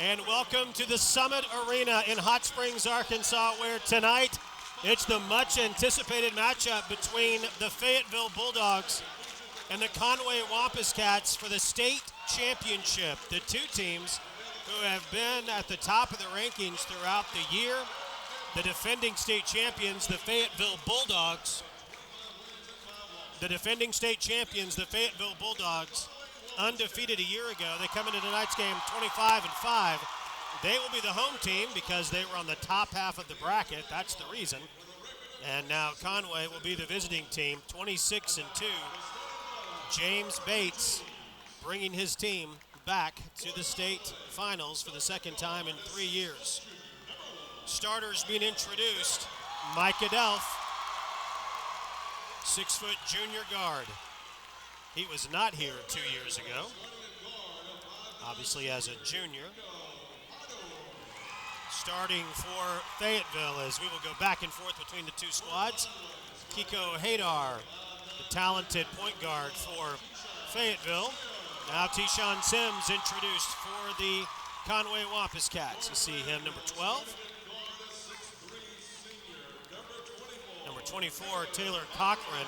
And welcome to the Summit Arena in Hot Springs, Arkansas, where tonight it's the much anticipated matchup between the Fayetteville Bulldogs and the Conway Wampus Cats for the state championship. The two teams who have been at the top of the rankings throughout the year. The defending state champions, the Fayetteville Bulldogs. The defending state champions, the Fayetteville Bulldogs, undefeated a year ago. They come into tonight's game 25-5. They will be the home team because they were on the top half of the bracket. That's the reason. And now Conway will be the visiting team, 26-2. James Bates bringing his team back to the state finals for the second time in 3 years. Starters being introduced, Mike Adelph, 6-foot junior guard. He was not here 2 years ago, obviously as a junior. Starting for Fayetteville as we will go back and forth between the two squads. Kiko Hadar, the talented point guard for Fayetteville. Now Tishawn Sims introduced for the Conway Wampus Cats. You see him, number 12. Number 24, Taylor Cochran,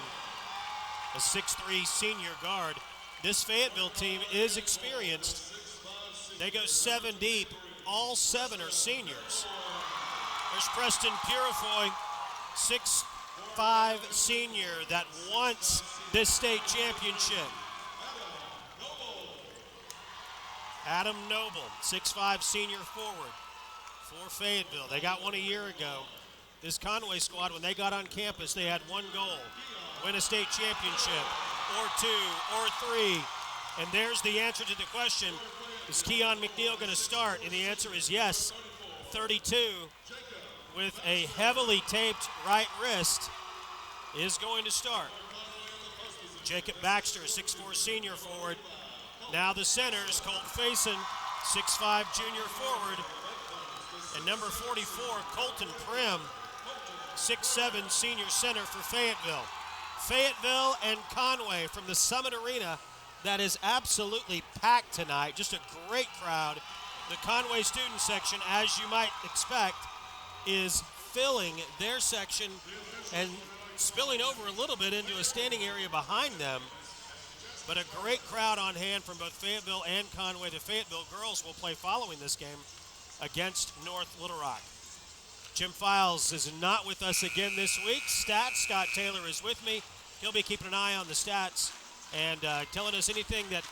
a 6'3" senior guard. This Fayetteville team is experienced. They go 7 deep. All 7 are seniors. There's Preston Purifoy, 6'5" senior that wants this state championship. Adam Noble, 6'5" senior forward for Fayetteville. They got one a year ago. This Conway squad, when they got on campus, they had one goal: win a state championship, or 2, or 3. And there's the answer to the question. Is Keon Mcneal going to start? And the answer is yes. 32, with a heavily taped right wrist, is going to start. Jacob Baxter, 6'4" senior forward. Now the centers, Colt Faison, 6'5" junior forward. And number 44, Colton Prim, 6'7" senior center for Fayetteville. Fayetteville and Conway from the Summit Arena. That is absolutely packed tonight. Just a great crowd. The Conway student section, as you might expect, is filling their section and spilling over a little bit into a standing area behind them. But a great crowd on hand from both Fayetteville and Conway. The Fayetteville girls will play following this game against North Little Rock. Jim Files is not with us again this week. Stats, Scott Taylor is with me. He'll be keeping an eye on the stats and telling us anything that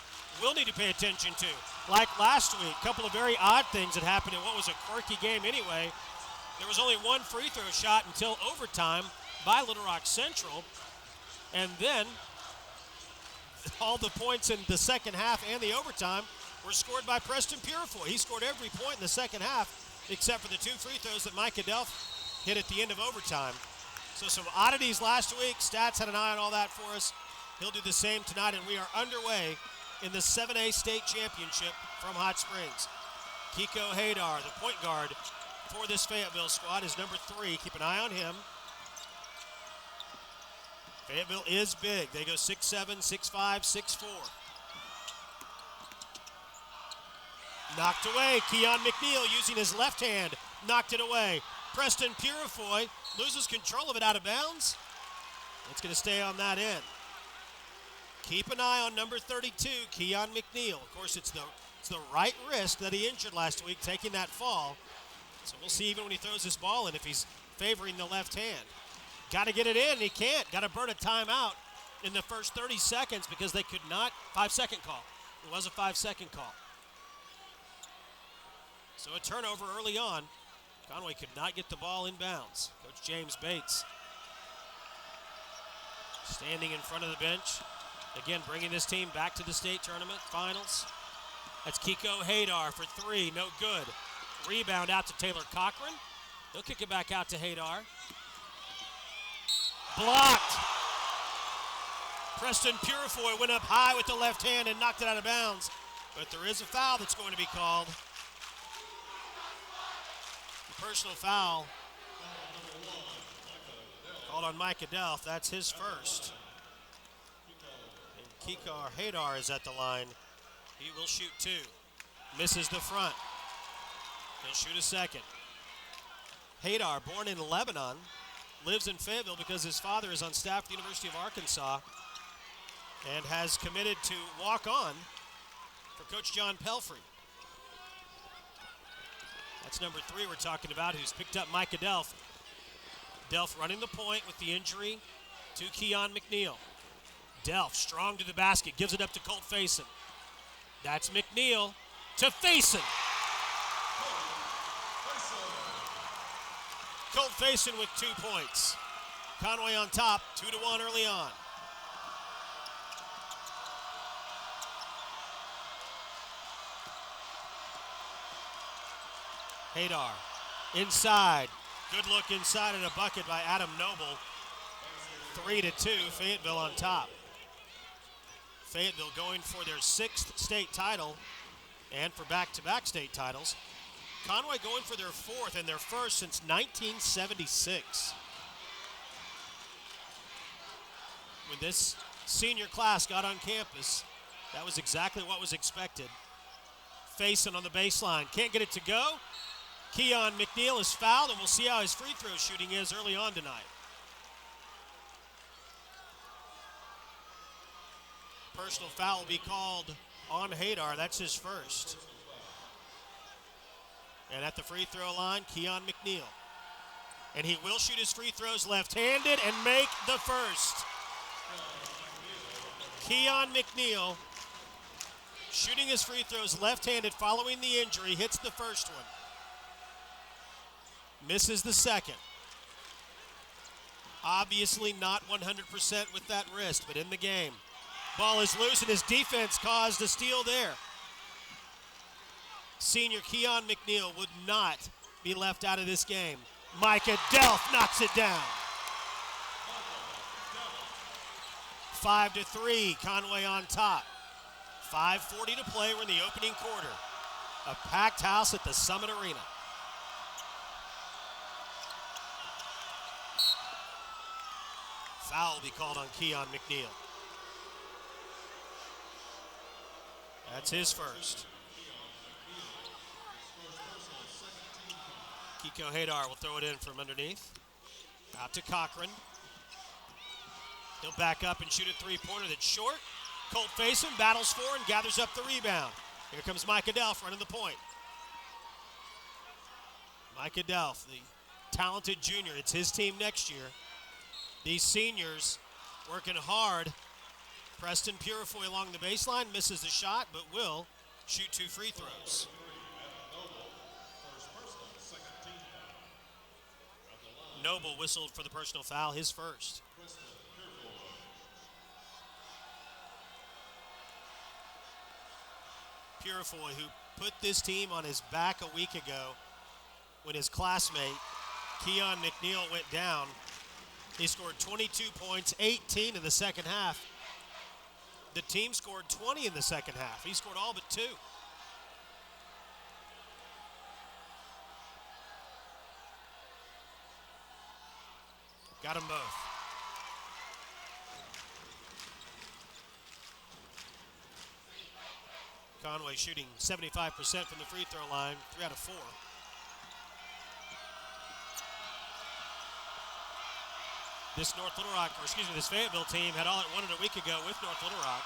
we'll need to pay attention to. Like last week, a couple of very odd things that happened in what was a quirky game anyway. There was only one free throw shot until overtime by Little Rock Central. And then all the points in the second half and the overtime were scored by Preston Purifoy. He scored every point in the second half except for the 2 free throws that Mike Adelph hit at the end of overtime. So some oddities last week. Stats had an eye on all that for us. He'll do the same tonight, and we are underway in the 7A state championship from Hot Springs. Kiko Hadar, the point guard for this Fayetteville squad, is number 3. Keep an eye on him. Fayetteville is big. They go 6'7", 6'5", 6'4". Knocked away. Keon Mcneal using his left hand. Knocked it away. Preston Purifoy loses control of it out of bounds. It's going to stay on that end. Keep an eye on number 32, Keon Mcneal. Of course, it's the right wrist that he injured last week, taking that fall. So we'll see even when he throws this ball in if he's favoring the left hand. Got to get it in. He can't. Got to burn a timeout in the first 30 seconds because they could not. 5-second call. It was a 5-second call. So a turnover early on. Conway could not get the ball in bounds. Coach James Bates standing in front of the bench. Again, bringing this team back to the state tournament finals. That's Kiko Hadar for 3, no good. Rebound out to Taylor Cochran. He'll kick it back out to Hadar. Blocked. Preston Purifoy went up high with the left hand and knocked it out of bounds. But there is a foul that's going to be called. A personal foul called on Mike Adelph. That's his first. Kiko Hadar is at the line. He will shoot 2. Misses the front. He'll shoot a second. Haydar, born in Lebanon, lives in Fayetteville because his father is on staff at the University of Arkansas and has committed to walk on for Coach John Pelfrey. That's number 3 we're talking about, who's picked up Micah Delph. Delph running the point with the injury to Keon Mcneal. Delph strong to the basket, gives it up to Colt Faison. That's McNeil to Faison. Colt Faison with 2 points. Conway on top, 2-1 early on. Haydar inside. Good look inside and a bucket by Adam Noble. 3-2, Fayetteville on top. Fayetteville going for their 6th state title and for back-to-back state titles. Conway going for their 4th and their 1st since 1976. When this senior class got on campus, that was exactly what was expected. Faison on the baseline, can't get it to go. Keon Mcneal is fouled, and we'll see how his free throw shooting is early on tonight. Personal foul will be called on Haydar. That's his first. And at the free throw line, Keon Mcneal. And he will shoot his free throws left-handed and make the first. Keon Mcneal shooting his free throws left-handed following the injury, hits the first one. Misses the second. Obviously not 100% with that wrist, but in the game. Ball is loose and his defense caused a steal there. Senior Keon Mcneal would not be left out of this game. Micah Delph knocks it down. 5-3, Conway on top. 5:40 to play, we're in the opening quarter. A packed house at the Summit Arena. Foul will be called on Keon Mcneal. That's his first. Kiko Haydar will throw it in from underneath. Out to Cochran. He'll back up and shoot a three-pointer that's short. Colt Faison battles for and gathers up the rebound. Here comes Micah Delph running the point. Micah Delph, the talented junior. It's his team next year. These seniors working hard. Preston Purifoy along the baseline, misses the shot, but will shoot 2 free throws. Noble whistled for the personal foul, his first. Purifoy, who put this team on his back a week ago when his classmate, Keon Mcneal, went down. He scored 22 points, 18 in the second half. The team scored 20 in the second half. He scored all but 2. Got them both. Conway shooting 75% from the free throw line, 3 out of 4. This this Fayetteville team had all it wanted a week ago with North Little Rock.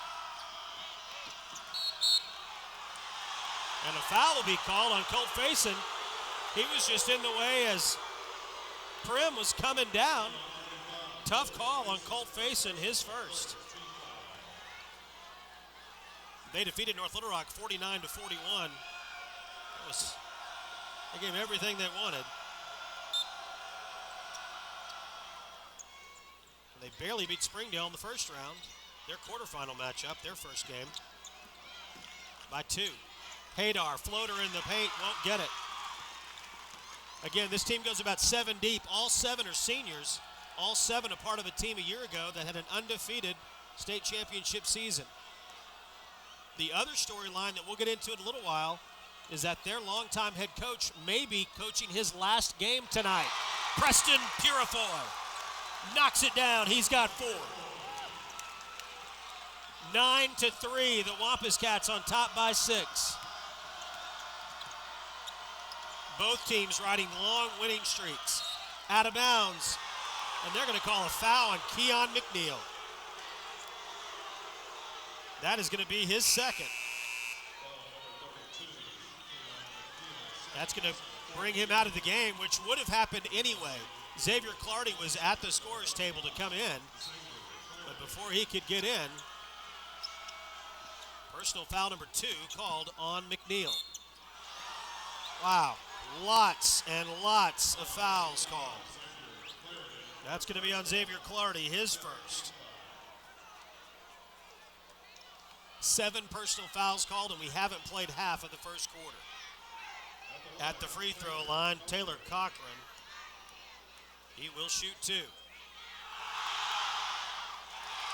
And a foul will be called on Colt Faison. He was just in the way as Prim was coming down. Tough call on Colt Faison, his first. They defeated North Little Rock 49-41. They gave everything they wanted. They barely beat Springdale in the first round. Their quarterfinal matchup, their first game, by 2. Haydar, floater in the paint, won't get it. Again, this team goes about 7 deep. All 7 are seniors. All 7 a part of a team a year ago that had an undefeated state championship season. The other storyline that we'll get into in a little while is that their longtime head coach may be coaching his last game tonight. Preston Purifoy knocks it down. He's got 4. 9-3, the Wampus Cats on top by 6. Both teams riding long winning streaks. Out of bounds. And they're going to call a foul on Keon Mcneal. That is going to be his second. That's going to bring him out of the game, which would have happened anyway. Xavier Clardy was at the scorer's table to come in, but before he could get in, personal foul number 2 called on McNeil. Wow, lots and lots of fouls called. That's going to be on Xavier Clardy, his first. 7 personal fouls called, and we haven't played half of the first quarter. At the free throw line, Taylor Cochran. He will shoot 2.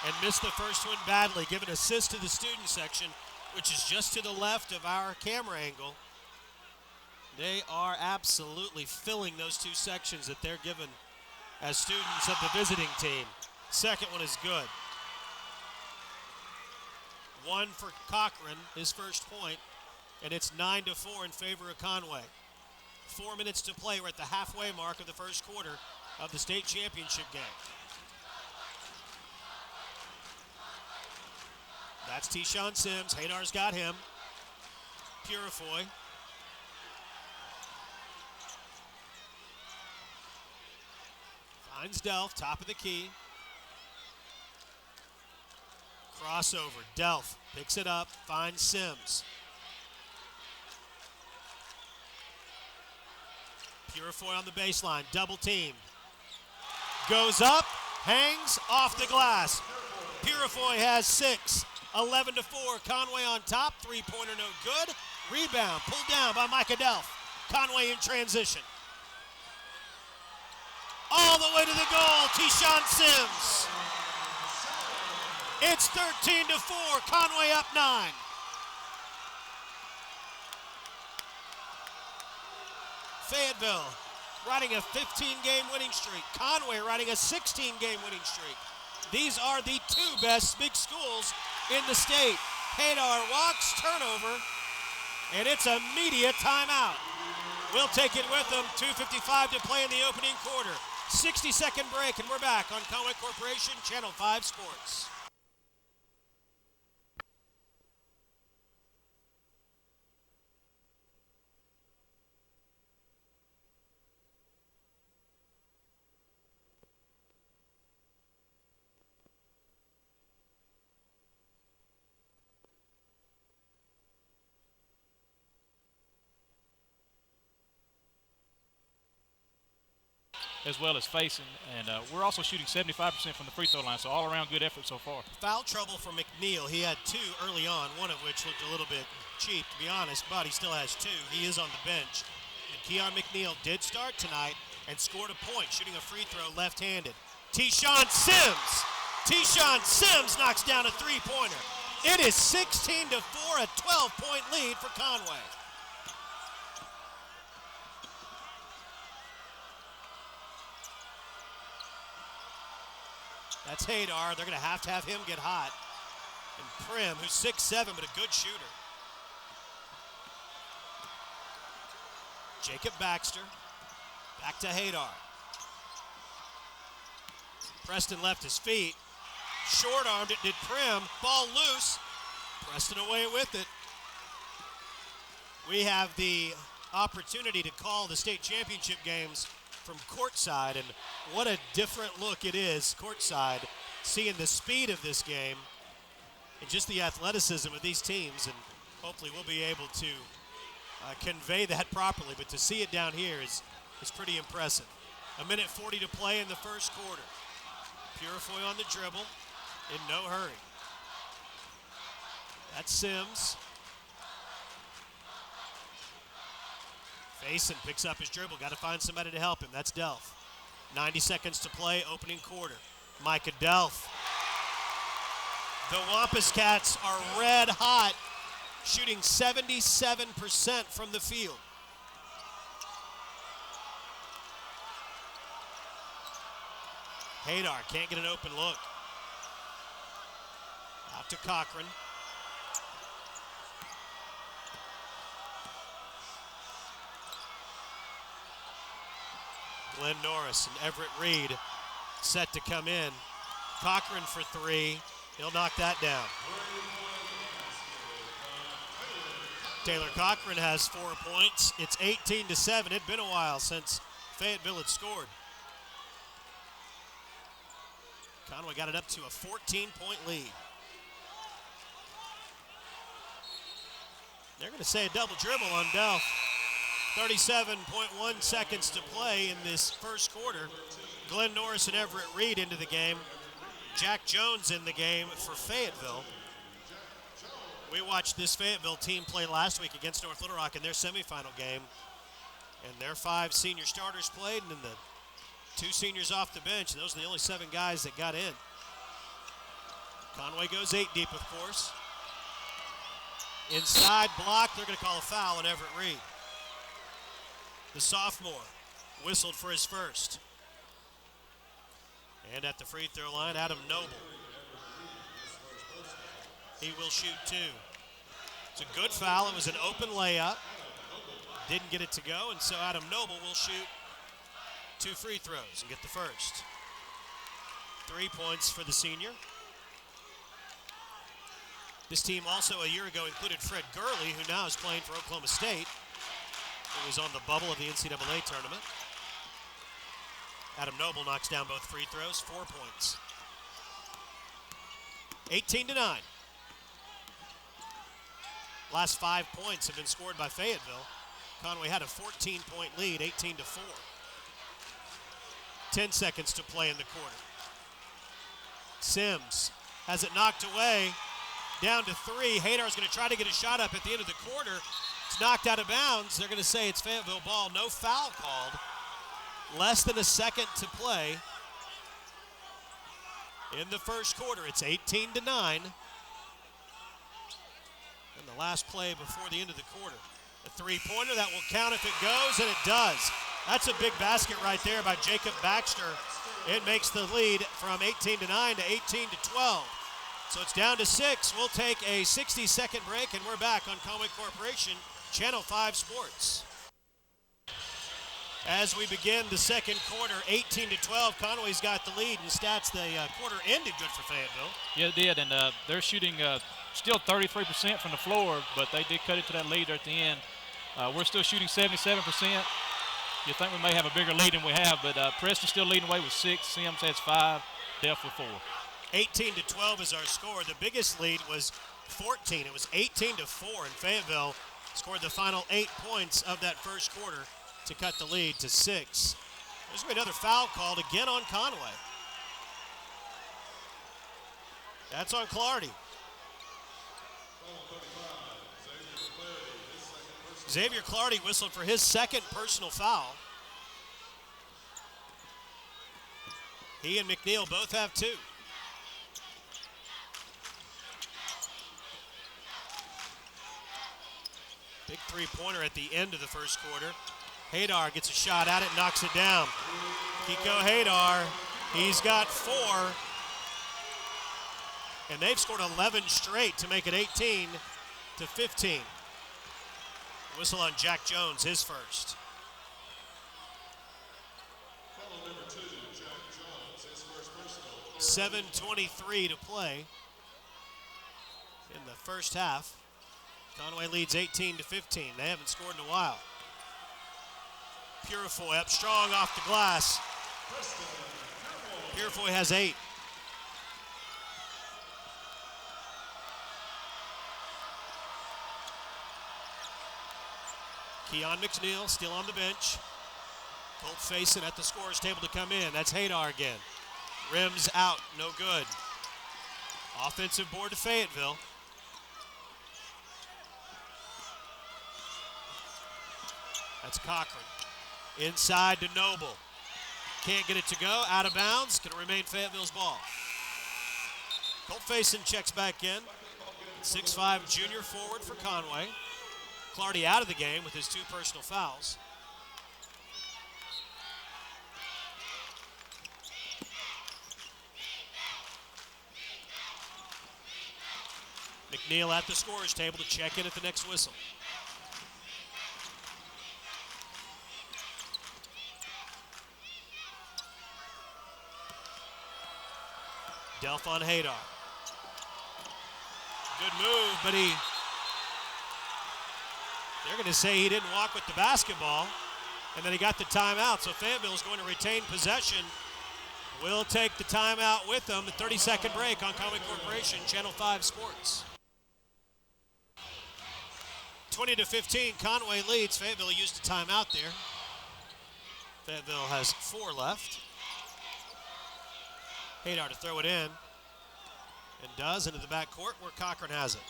And missed the first one badly. Give an assist to the student section, which is just to the left of our camera angle. They are absolutely filling those 2 sections that they're given as students of the visiting team. Second one is good. 1 for Cochran, his first point, and it's 9-4 in favor of Conway. 4 minutes to play. We're at the halfway mark of the first quarter of the state championship game. That's Tyshawn Sims. Hadar's got him. Purifoy. Finds Delph, top of the key. Crossover. Delph picks it up, finds Sims. Purifoy on the baseline, double team. Goes up, hangs off the glass. Purifoy has 6, 11-4. Conway on top, 3-pointer no good. Rebound, pulled down by Micah Delph. Conway in transition. All the way to the goal, Tyshawn Sims. It's 13-4, Conway up 9. Fayetteville riding a 15-game winning streak. Conway riding a 16-game winning streak. These are the 2 best big schools in the state. Hadar walks, turnover, and it's a media timeout. We'll take it with them. 2:55 to play in the opening quarter. 60-second break, and we're back on Conway Corporation, Channel 5 Sports. As well as facing, and we're also shooting 75% from the free throw line, so all around good effort so far. Foul trouble for McNeil. He had 2 early on, one of which looked a little bit cheap, to be honest, but he still has 2. He is on the bench. And Keon Mcneal did start tonight and scored a point, shooting a free throw left-handed. Tyshawn Sims! Tyshawn Sims knocks down a 3-pointer. It is 16-4, a 12-point lead for Conway. That's Hadar. They're going to have him get hot. And Prim, who's 6'7", but a good shooter. Jacob Baxter. Back to Hadar. Preston left his feet. Short-armed it, did Prim. Ball loose. Preston away with it. We have the opportunity to call the state championship games from courtside, and what a different look it is courtside, seeing the speed of this game and just the athleticism of these teams, and hopefully we'll be able to convey that properly, but to see it down here is pretty impressive. 1:40 to play in the first quarter. Purifoy on the dribble, in no hurry. That's Sims. Faison picks up his dribble. Got to find somebody to help him. That's Delph. 90 seconds to play, opening quarter. Micah Delph. The Wampus Cats are red hot, shooting 77% from the field. Hadar can't get an open look. Out to Cochran. Glenn Norris and Everett Reed set to come in. Cochran for three. He'll knock that down. Taylor Cochran has 4 points. It's 18-7. It'd been a while since Fayetteville had scored. Conway got it up to a 14-point lead. They're going to say a double dribble on Delph. 37.1 seconds to play in this first quarter. Glenn Norris and Everett Reed into the game. Jack Jones in the game for Fayetteville. We watched this Fayetteville team play last week against North Little Rock in their semifinal game. And their 5 senior starters played, and then the 2 seniors off the bench. And those are the only 7 guys that got in. Conway goes 8 deep, of course. Inside block, they're going to call a foul on Everett Reed. The sophomore whistled for his first. And at the free throw line, Adam Noble. He will shoot 2. It's a good foul. It was an open layup. Didn't get it to go, and so Adam Noble will shoot 2 free throws and get the first. 3 points for the senior. This team also a year ago included Fred Gurley, who now is playing for Oklahoma State. He was on the bubble of the NCAA tournament. Adam Noble knocks down both free throws, 4 points. 18-9. Last 5 points have been scored by Fayetteville. Conway had a 14-point lead, 18-4. 10 seconds to play in the quarter. Sims has it knocked away, down to 3. Hadar's going to try to get a shot up at the end of the quarter. It's knocked out of bounds. They're going to say it's Fayetteville ball. No foul called. Less than a second to play in the first quarter. It's 18-9. And the last play before the end of the quarter. A 3-pointer that will count if it goes, and it does. That's a big basket right there by Jacob Baxter. It makes the lead from 18-9 to 18-12. So it's down to 6. We'll take a 60-second break, and we're back on Conway Corporation, Channel 5 Sports. As we begin the second quarter, 18-12, Conway's got the lead. In stats, the quarter ended good for Fayetteville. Yeah, it did, and they're shooting still 33% from the floor, but they did cut it to that lead at the end. We're still shooting 77%. You think we may have a bigger lead than we have, but Preston's still leading away with 6. Sims has 5. Delph with 4. 18-12 is our score. The biggest lead was 14. It was 18-4, and Fayetteville scored the final 8 points of that first quarter to cut the lead to 6. There's going to be another foul called again on Conway. That's on Clardy. Xavier Clardy whistled for his second personal foul. He and McNeal both have 2. Big 3-pointer at the end of the first quarter. Hadar gets a shot at it, knocks it down. Kiko Hadar, he's got 4. And they've scored 11 straight to make it 18-15. Whistle on Jack Jones, his first. 7:23 to play in the first half. Conway leads 18-15. They haven't scored in a while. Purifoy up strong off the glass. Purifoy has 8. Keon Mcneal still on the bench. Colt Faison at the scorer's table to come in. That's Hadar again. Rims out, no good. Offensive board to Fayetteville. That's Cochran. Inside to Noble. Can't get it to go. Out of bounds. Going to remain Fayetteville's ball. Colt Faison checks back in. 6'5" junior forward for Conway. Clardy out of the game with his 2 personal fouls. McNeal at the scorer's table to check in at the next whistle. Delph on Hadar. Good move, but they're going to say he didn't walk with the basketball, and then he got the timeout. So Fayetteville is going to retain possession. We'll take the timeout with them. The 30-second break on Conway Corporation, Channel 5 Sports. 20-15, Conway leads. Fayetteville used a timeout there. Fayetteville has 4 left. Hadar to throw it in, and does into the backcourt where Cochran has it.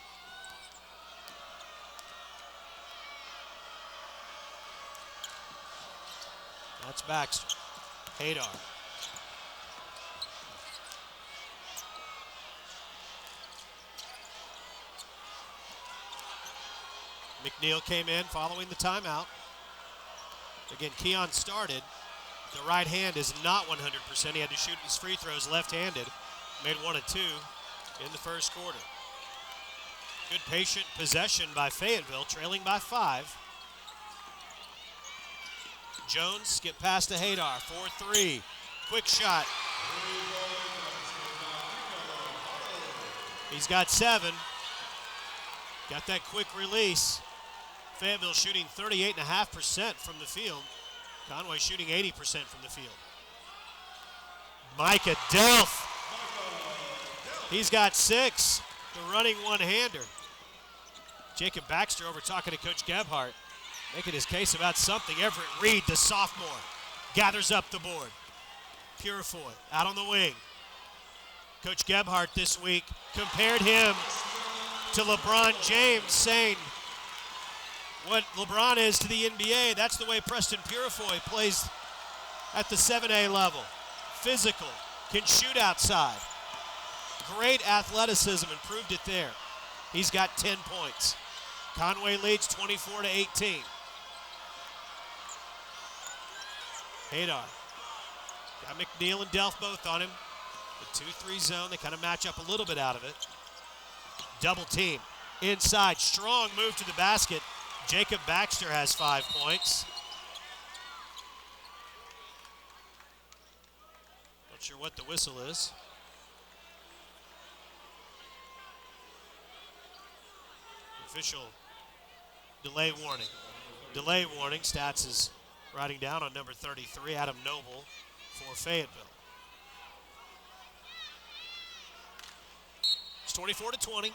That's Baxter. Hadar. Mcneal came in following the timeout. Again, Keon started. The right hand is not 100%. He had to shoot his free throws left-handed. Made 1 of 2 in the first quarter. Good patient possession by Fayetteville, trailing by 5. Jones skip past to Hadar, 4-3. Quick shot. He's got 7. Got that quick release. Fayetteville shooting 38.5% from the field. Conway shooting 80% from the field. Micah Delph. He's got 6. The running one-hander. Jacob Baxter over talking to Coach Gebhardt, making his case about something. Everett Reed, the sophomore, gathers up the board. Purifoy out on the wing. Coach Gebhardt this week compared him to LeBron James, saying what LeBron is to the NBA, that's the way Preston Purifoy plays at the 7A level. Physical, can shoot outside. Great athleticism, and proved it there. He's got 10 points. Conway leads 24-18. Hadar. Got Mcneal and Delph both on him. The 2-3 zone, they kind of match up a little bit out of it. Double team. Inside, strong move to the basket. Jacob Baxter has 5 points. Not sure what the whistle is. Official delay warning. Delay warning, Stats is writing down on number 33, Adam Noble for Fayetteville. It's 24-20. A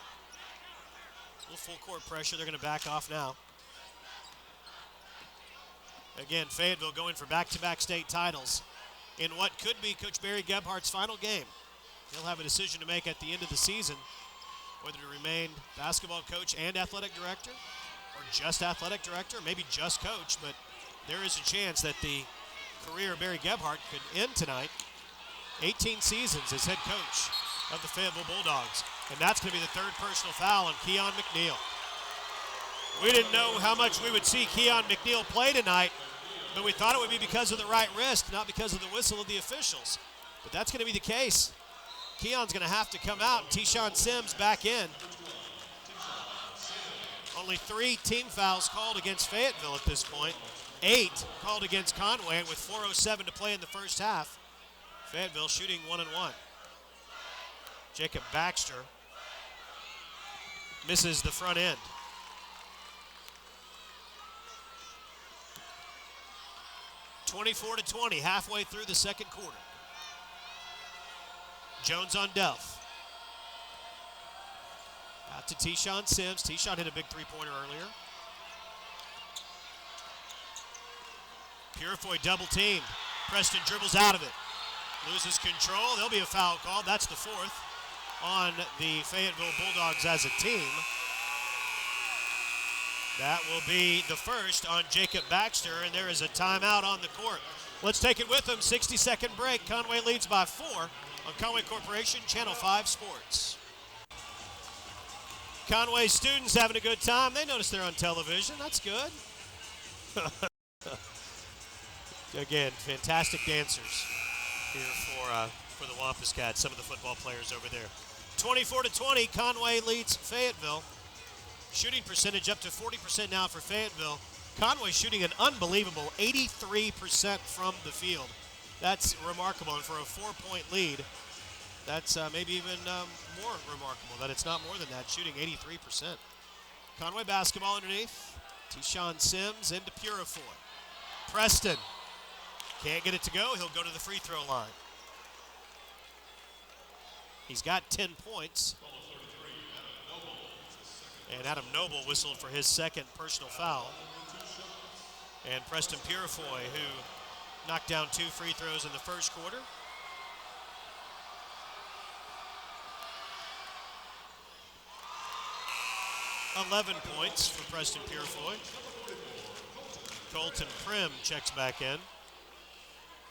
little full court pressure. They're going to back off now. Again, Fayetteville going for back-to-back state titles in what could be Coach Barry Gebhardt's final game. He'll have a decision to make at the end of the season, whether to remain basketball coach and athletic director, or just athletic director, maybe just coach, but there is a chance that the career of Barry Gebhardt could end tonight. 18 seasons as head coach of the Fayetteville Bulldogs, and that's going to be the 3rd personal foul on Keon Mcneal. We didn't know how much we would see Keon Mcneal play tonight, but we thought it would be because of the right wrist, not because of the whistle of the officials. But that's going to be the case. Keon's going to have to come out, and Tyshawn Sims back in. Only 3 team fouls called against Fayetteville at this point. 8 called against Conway, and with 4:07 to play in the first half. Fayetteville shooting 1-1. Jacob Baxter misses the front end. (24-20), halfway through the second quarter. Jones on Delph. Out to Tyshawn Sims. Tyshawn hit a big three-pointer earlier. Purifoy double teamed. Preston dribbles out of it. Loses control. There'll be a foul called. That's the 4th on the Fayetteville Bulldogs as a team. That will be the 1st on Jacob Baxter, and there is a timeout on the court. Let's take it with them. 60-second break. Conway leads by 4 on Conway Corporation, Channel 5 Sports. Conway students having a good time. They notice they're on television. That's good. Again, fantastic dancers here for the Wampus Cats, some of the football players over there. 24-20, Conway leads Fayetteville. Shooting percentage up to 40% now for Fayetteville. Conway shooting an unbelievable 83% from the field. That's remarkable, and for a 4-point lead, That's maybe even more remarkable that it's not more than that, shooting 83%. Conway basketball underneath. T-Shawn Sims into Purifoy. Preston can't get it to go. He'll go to the free throw line. He's got 10 points. And Adam Noble whistled for his second personal foul. And Preston Purifoy, who knocked down 2 free throws in the first quarter. $11 points for Preston Purifoy. Colton Prim checks back in.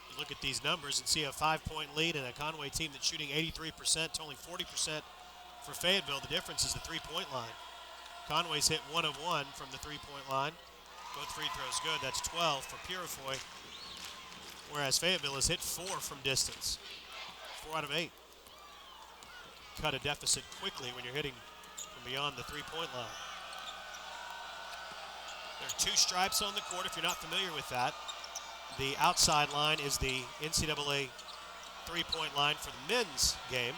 You look at these numbers and see a 5-point lead and a Conway team that's shooting 83% to only 40% for Fayetteville. The difference is the 3-point line. Conway's hit 1 of 1 from the 3-point line. Both free throws good. That's 12 for Purifoy. Whereas Fayetteville has hit 4 from distance. 4 out of 8. Cut a deficit quickly when you're hitting from beyond the 3-point line. There are 2 stripes on the court if you're not familiar with that. The outside line is the NCAA 3-point line for the men's game.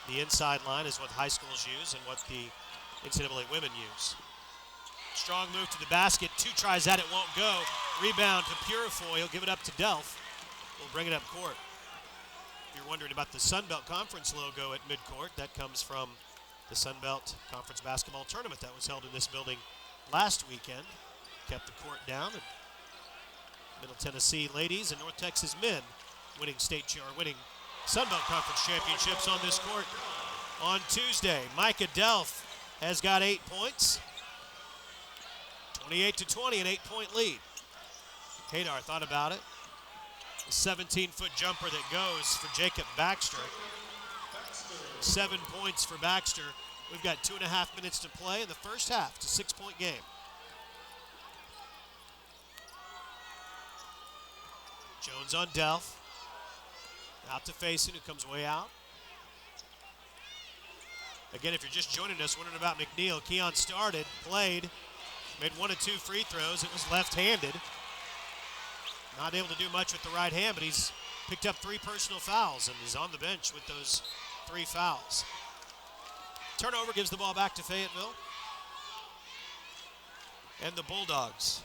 The inside line is what high schools use and what the NCAA women use. Strong move to the basket. 2 tries at it, won't go. Rebound to Purifoy. He'll give it up to Delph. We'll bring it up court. If you're wondering about the Sun Belt Conference logo at midcourt, that comes from the Sun Belt Conference basketball tournament that was held in this building last weekend. Kept the court down. And Middle Tennessee ladies and North Texas men winning Sun Belt Conference championships on this court on Tuesday. Micah Delph has got 8 points. 28-20, an 8-point lead. Hadar thought about it. A 17-foot jumper that goes for Jacob Baxter. 7 points for Baxter. We've got 2.5 minutes to play in the first half. It's a 6-point game. Jones on Delph. Out to Faison, who comes way out. Again, if you're just joining us, wondering about Mcneal, Keon started, played, made 1 of 2 free throws. It was left-handed. Not able to do much with the right hand, but he's picked up 3 personal fouls and is on the bench with those 3 fouls. Turnover gives the ball back to Fayetteville. And the Bulldogs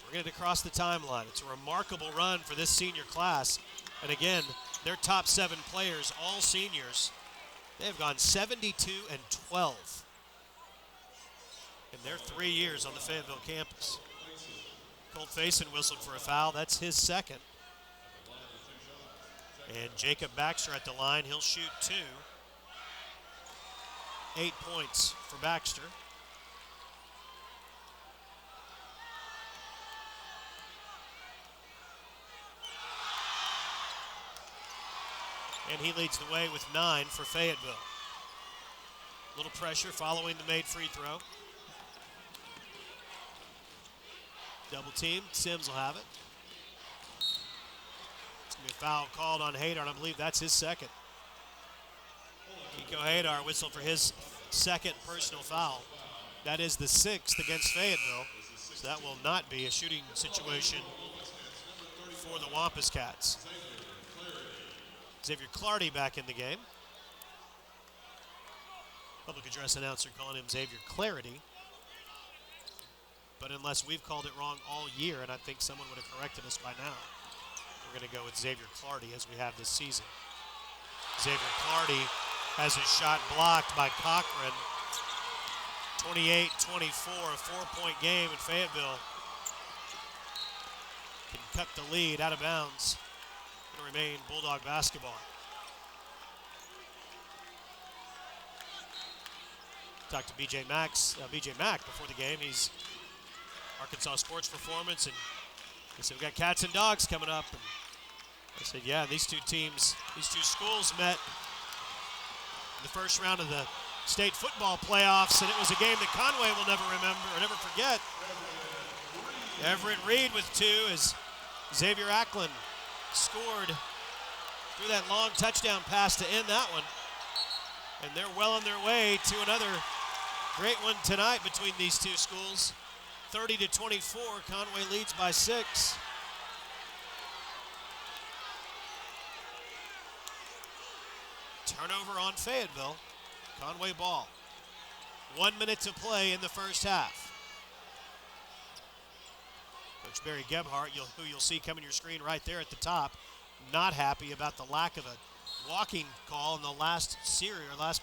bring it across the timeline. It's a remarkable run for this senior class. And again, their top 7 players, all seniors, they have gone 72-12 in their 3 years on the Fayetteville campus. Colt Faison whistled for a foul. That's his second. And Jacob Baxter at the line. He'll shoot 2. 8 points for Baxter. And he leads the way with 9 for Fayetteville. A little pressure following the made free throw. Double team, Sims will have it. It's going to be a foul called on Hadar, and I believe that's his second. Kiko Hadar whistled for his second personal foul. That is the 6th against Fayetteville, so that will not be a shooting situation for the Wampus Cats. Xavier Clardy back in the game. Public address announcer calling him Xavier Clarity. But unless we've called it wrong all year, and I think someone would have corrected us by now, we're going to go with Xavier Clardy as we have this season. Xavier Clardy has his shot blocked by Cochran. 28-24, a 4-point game, and Fayetteville can cut the lead out of bounds. Going to remain Bulldog basketball. Talked to BJ Mack before the game. He's Arkansas Sports Performance, and he said, we got cats and dogs coming up. And I said, yeah, these two schools met in the first round of the state football playoffs, and it was a game that Conway will never remember or never forget. Everett Reed with 2 as Xavier Acklin scored through that long touchdown pass to end that one. And they're well on their way to another great one tonight between these two schools. 30-24, Conway leads by 6. Turnover on Fayetteville. Conway ball. 1 minute to play in the first half. Coach Barry Gebhardt, who you'll see coming your screen right there at the top, not happy about the lack of a walking call in the last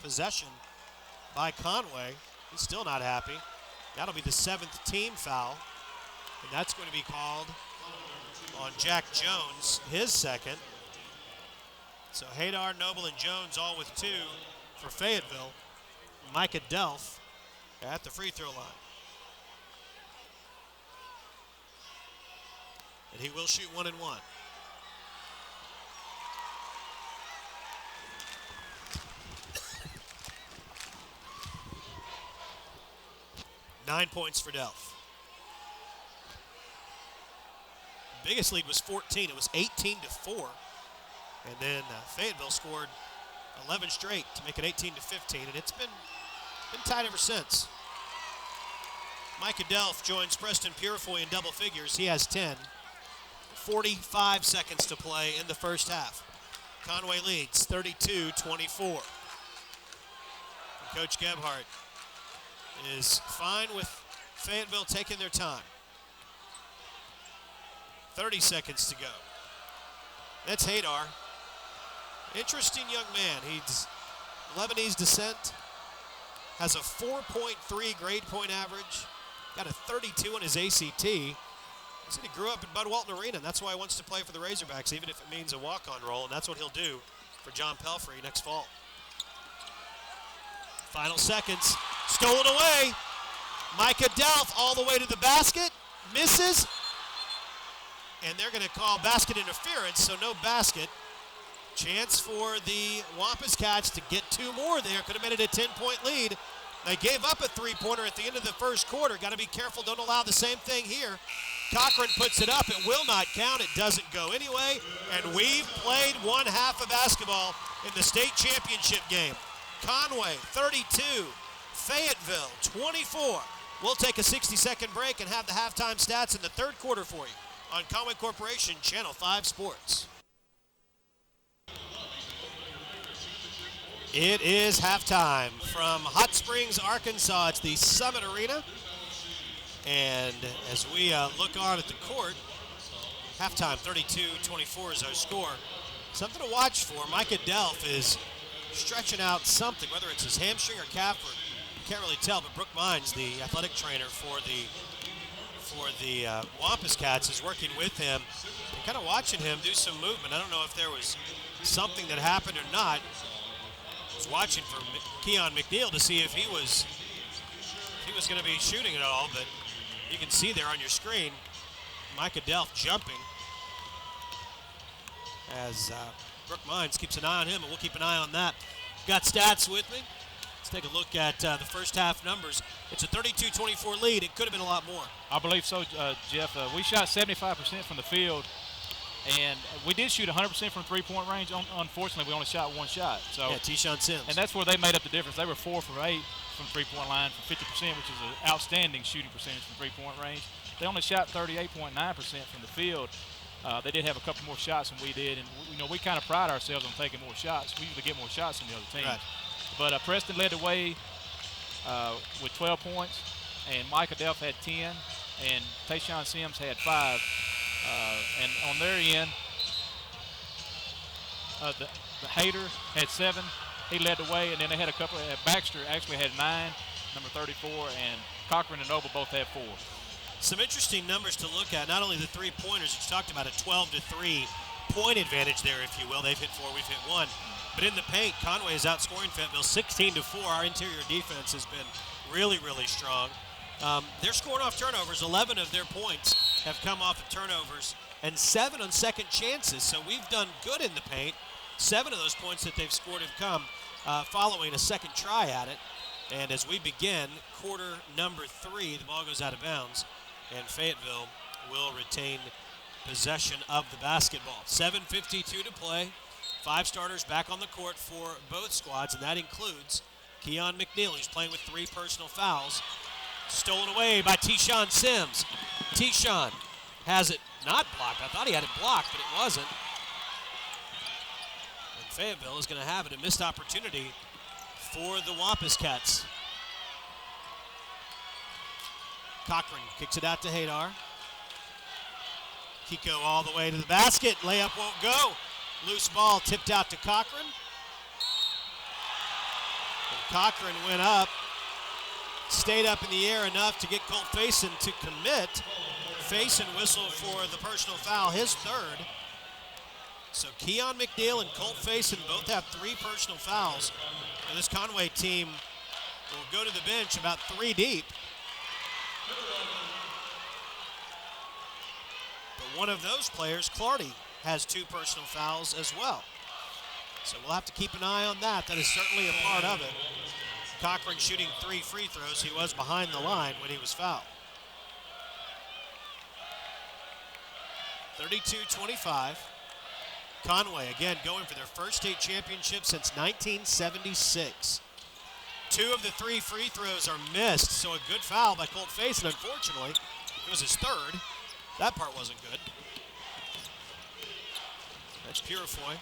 possession by Conway. He's still not happy. That'll be the 7th team foul, and that's going to be called on Jack Jones, his second. So Hadar, Noble, and Jones all with 2 for Fayetteville. Micah Delph at the free throw line. And he will shoot 1 and 1. Nine points for Delph. Biggest lead was 14. It was 18-4. And then Fayetteville scored 11 straight to make it 18-15. And it's been tight ever since. Micah Delph joins Preston Purifoy in double figures. He has 10. 45 seconds to play in the first half. Conway leads 32-24. Coach Gebhardt is fine with Fayetteville taking their time. 30 seconds to go. That's Hadar. Interesting young man. He's Lebanese descent, has a 4.3 grade point average, got a 32 on his ACT. He said he grew up in Bud Walton Arena, and that's why he wants to play for the Razorbacks, even if it means a walk-on role, and that's what he'll do for John Pelfrey next fall. Final seconds, stolen away. Micah Delph all the way to the basket, misses, and they're going to call basket interference, so no basket. Chance for the Wampus Cats to get 2 more there. Could have made it a 10-point lead. They gave up a 3-pointer at the end of the first quarter. Got to be careful, don't allow the same thing here. Cochran puts it up. It will not count. It doesn't go anyway. And we've played one half of basketball in the state championship game. Conway, 32. Fayetteville, 24. We'll take a 60-second break and have the halftime stats in the third quarter for you on Conway Corporation, Channel 5 Sports. It is halftime from Hot Springs, Arkansas. It's the Summit Arena. And as we look on at the court, halftime 32-24 is our score. Something to watch for. Micah Delph is stretching out something, whether it's his hamstring or calf, or you can't really tell, but Brooke Mines, the athletic trainer for the Wampus Cats, is working with him and kind of watching him do some movement. I don't know if there was something that happened or not. I was watching for Keon Mcneal to see if he was going to be shooting at all, but you can see there on your screen Micah Delph jumping as Brooke Mines keeps an eye on him, and we'll keep an eye on that. Got stats with me. Let's take a look at the first half numbers. It's a 32-24 lead. It could have been a lot more. I believe so, Jeff. We shot 75% from the field, and we did shoot 100% from three-point range. Unfortunately, we only shot 1 shot. So, yeah, Keon Sims. And that's where they made up the difference. They were 4 for 8 from three-point line for 50%, which is an outstanding shooting percentage from three-point range. They only shot 38.9% from the field. They did have a couple more shots than we did, and we kind of pride ourselves on taking more shots. We usually get more shots than the other team. Right. But Preston led the way with 12 points, and Micah Delph had 10, and Tayshawn Sims had 5. And on their end, the Hader had 7. He led the way, and then they had a couple. Baxter actually had 9, number 34, and Cochran and Noble both had 4. Some interesting numbers to look at. Not only the three-pointers, you talked about a 12-3 point advantage there, if you will. They've hit 4, we've hit 1. But in the paint, Conway is outscoring Fayetteville 16-4. Our interior defense has been really, really strong. They're scoring off turnovers. 11 of their points have come off of turnovers, and 7 on second chances. So we've done good in the paint. 7 of those points that they've scored have come following a second try at it. And as we begin quarter number 3, the ball goes out of bounds, and Fayetteville will retain possession of the basketball. 7:52 to play. 5 starters back on the court for both squads, and that includes Keon Mcneal, who's playing with 3 personal fouls. Stolen away by Tayshawn Sims. Tayshawn has it not blocked. I thought he had it blocked, but it wasn't. And Fayetteville is going to have it, a missed opportunity for the Wampus Cats. Cochran kicks it out to Hadar. Kiko all the way to the basket. Layup won't go. Loose ball tipped out to Cochran. And Cochran went up, stayed up in the air enough to get Colt Faison to commit. Faison whistled for the personal foul, his third. So Keon Mcneal and Colt Faison both have 3 personal fouls. And this Conway team will go to the bench about 3 deep. But one of those players, Clardy, has 2 personal fouls as well. So we'll have to keep an eye on that. That is certainly a part of it. Cochran shooting 3 free throws. He was behind the line when he was fouled. 32-25. Conway again going for their first state championship since 1976. 2 of the 3 free throws are missed, so a good foul by Colt Faison. Unfortunately, it was his third. That part wasn't good. That's Purifoy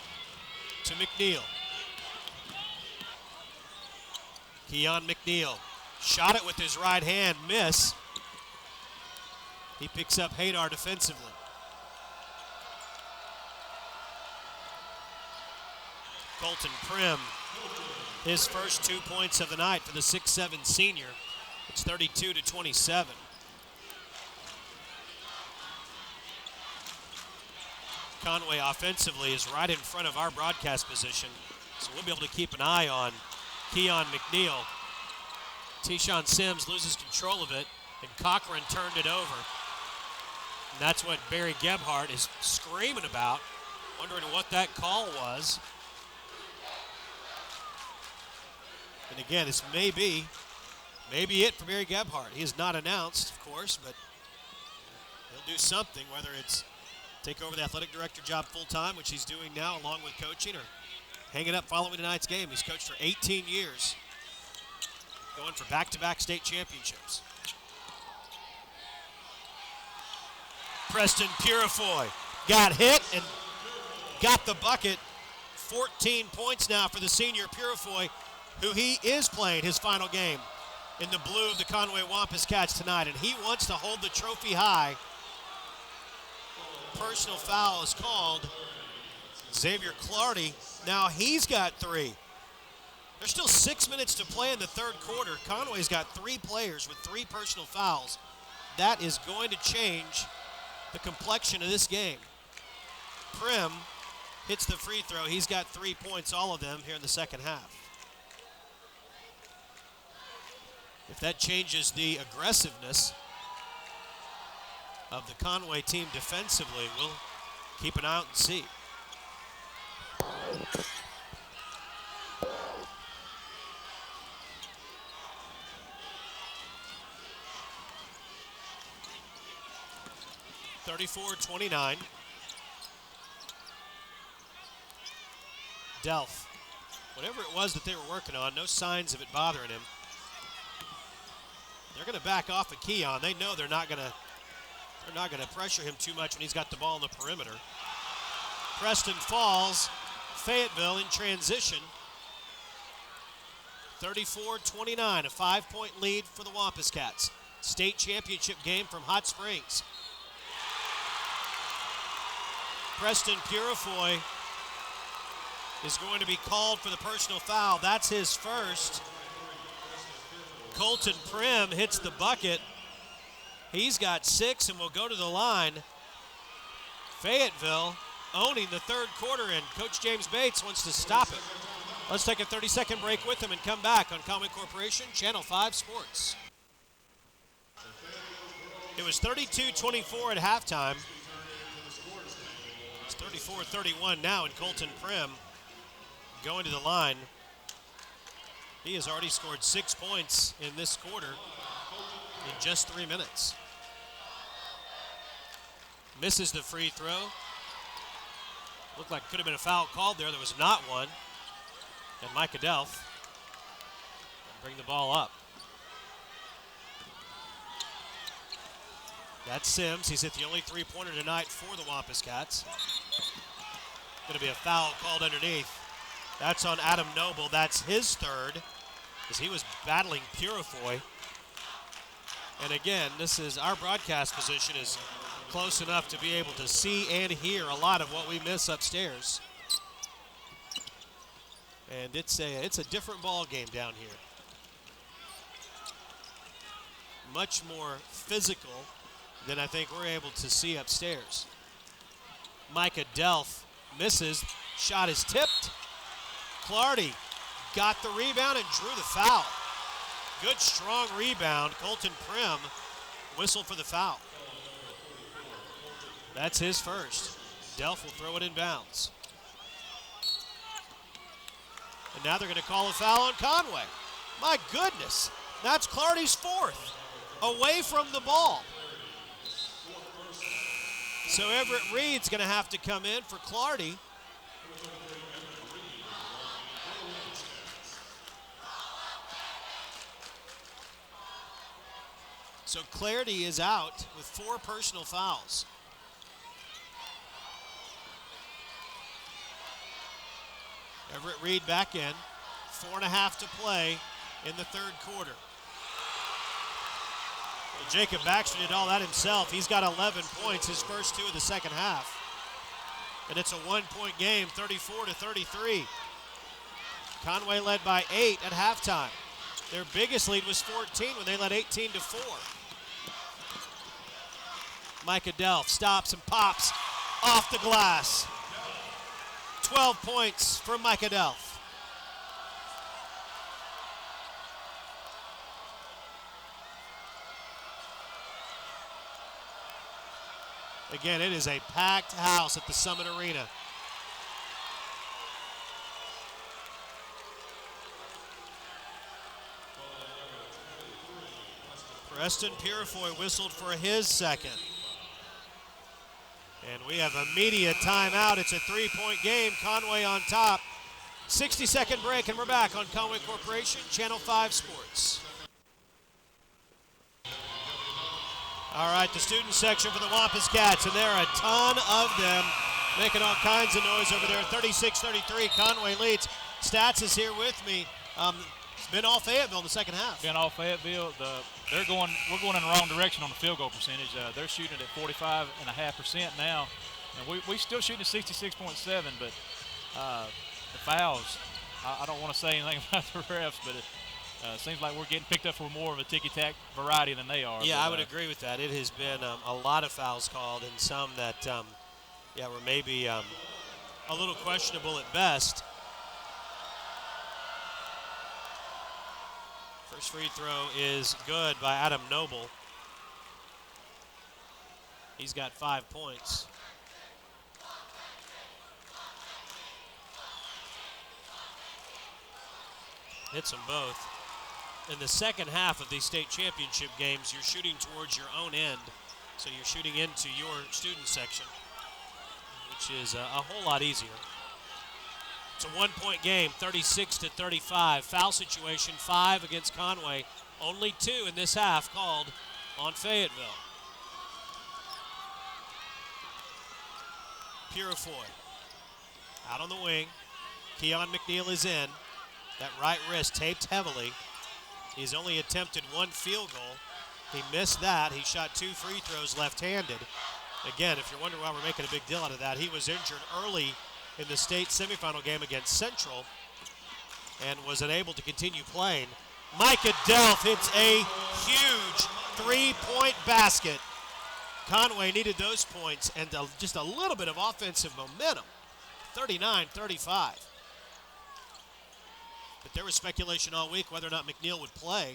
to Mcneal. Keon Mcneal shot it with his right hand, miss. He picks up Hadar defensively. Colton Prim, his first 2 points of the night for the 6'7" senior. It's 32-27. Conway offensively is right in front of our broadcast position, so we'll be able to keep an eye on Keon Mcneal. Tyshawn Sims loses control of it, and Cochran turned it over. And that's what Barry Gebhardt is screaming about, wondering what that call was. And again, this may be it for Barry Gebhardt. He has not announced, of course, but he'll do something, whether it's take over the athletic director job full-time, which he's doing now along with coaching, or hang it up following tonight's game. He's coached for 18 years, going for back-to-back state championships. Preston Purifoy got hit and got the bucket. 14 points now for the senior Purifoy, who he is playing his final game in the blue of the Conway Wampus Cats tonight, and he wants to hold the trophy high. Personal foul is called. Xavier Clardy, now he's got 3. There's still 6 minutes to play in the third quarter. Conway's got 3 players with 3 personal fouls. That is going to change the complexion of this game. Prim hits the free throw. He's got 3 points, all of them, here in the second half. If that changes the aggressiveness of the Conway team defensively, we'll keep an eye out and see. (34-29). Delph, whatever it was that they were working on, no signs of it bothering him. They're going to back off of Keon. They know they're not going to pressure him too much when he's got the ball on the perimeter. Preston falls. Fayetteville in transition. 34-29, a 5-point lead for the Wampus Cats. State championship game from Hot Springs. Preston Purifoy is going to be called for the personal foul. That's his first. Colton Prim hits the bucket. He's got 6 and will go to the line. Fayetteville owning the third quarter, and Coach James Bates wants to stop it. Let's take a 30-second break with him and come back on Conway Corporation, Channel 5 Sports. It was 32-24 at halftime. It's 34-31 now, and Colton Prim going to the line. He has already scored 6 points in this quarter in just 3 minutes. Misses the free throw. Looked like could have been a foul called there. There was not one. And Micah Delph bring the ball up. That's Sims. He's hit the only 3-pointer tonight for the Wampus Cats. Going to be a foul called underneath. That's on Adam Noble. That's his third, as he was battling Purifoy. And again, this is our broadcast position is close enough to be able to see and hear a lot of what we miss upstairs. And it's a different ball game down here. Much more physical than I think we're able to see upstairs. Micah Delph misses. Shot is tipped. Clardy got the rebound and drew the foul. Good, strong rebound. Colton Prim whistled for the foul. That's his first. Delph will throw it in bounds. And now they're going to call a foul on Conway. My goodness, that's Clardy's fourth. Away from the ball. So Everett Reed's going to have to come in for Clardy. So Clardy is out with 4 personal fouls. Everett Reed back in. 4.5 to play in the third quarter. Well, Jacob Baxter did all that himself. He's got 11 points, his first 2 of the second half. And it's a 1-point game, 34-33. Conway led by 8 at halftime. Their biggest lead was 14 when they led 18-4. Micah Delph stops and pops off the glass. 12 points from Micah Delph. Again, it is a packed house at the Summit Arena. Preston Purifoy whistled for his second. And we have a media timeout. It's a 3-point game. Conway on top. 60-second break, and we're back on Conway Corporation, Channel 5 Sports. All right, the student section for the Wampus Cats, and there are a ton of them making all kinds of noise over there. 36-33, Conway leads. Stats is here with me. It's been all Fayetteville in the second half. Been all Fayetteville. We're going in the wrong direction on the field goal percentage. They're shooting at 45.5% now, and we still shooting at 66.7. But the fouls, I don't want to say anything about the refs, but it seems like we're getting picked up for more of a ticky-tack variety than they are. Yeah, but, I would agree with that. It has been a lot of fouls called, and some that, were maybe a little questionable at best. First free throw is good by Adam Noble. He's got 5 points. Hits them both. In the second half of these state championship games, you're shooting towards your own end. So you're shooting into your student section, which is a whole lot easier. It's a 1-point game, 36-35. Foul situation, 5 against Conway. Only 2 in this half called on Fayetteville. Purifoy out on the wing. Keon Mcneal is in. That right wrist taped heavily. He's only attempted 1 field goal. He missed that. He shot 2 free throws left-handed. Again, if you're wondering why we're making a big deal out of that, he was injured early in the state semifinal game against Central and was unable to continue playing. Micah Delph hits a huge 3-point basket. Conway needed those points and just a little bit of offensive momentum. 39-35. But there was speculation all week whether or not Mcneal would play.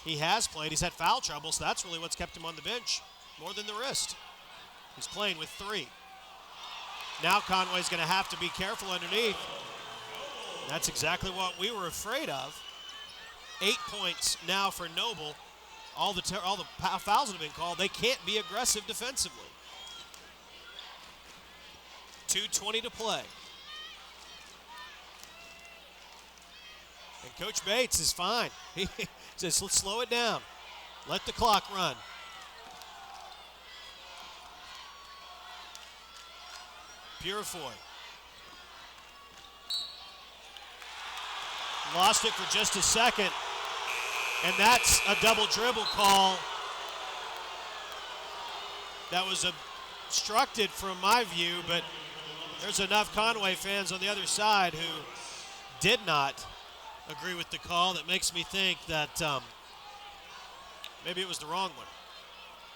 He has played. He's had foul trouble, so that's really what's kept him on the bench more than the wrist. He's playing with 3. Now Conway's going to have to be careful underneath. That's exactly what we were afraid of. 8 points now for Noble. All the fouls that have been called, they can't be aggressive defensively. 2:20 to play. And Coach Bates is fine. He says, let's slow it down. Let the clock run. Purifoy. Lost it for just a second. And that's a double dribble call that was obstructed from my view, but there's enough Conway fans on the other side who did not agree with the call that makes me think that maybe it was the wrong one.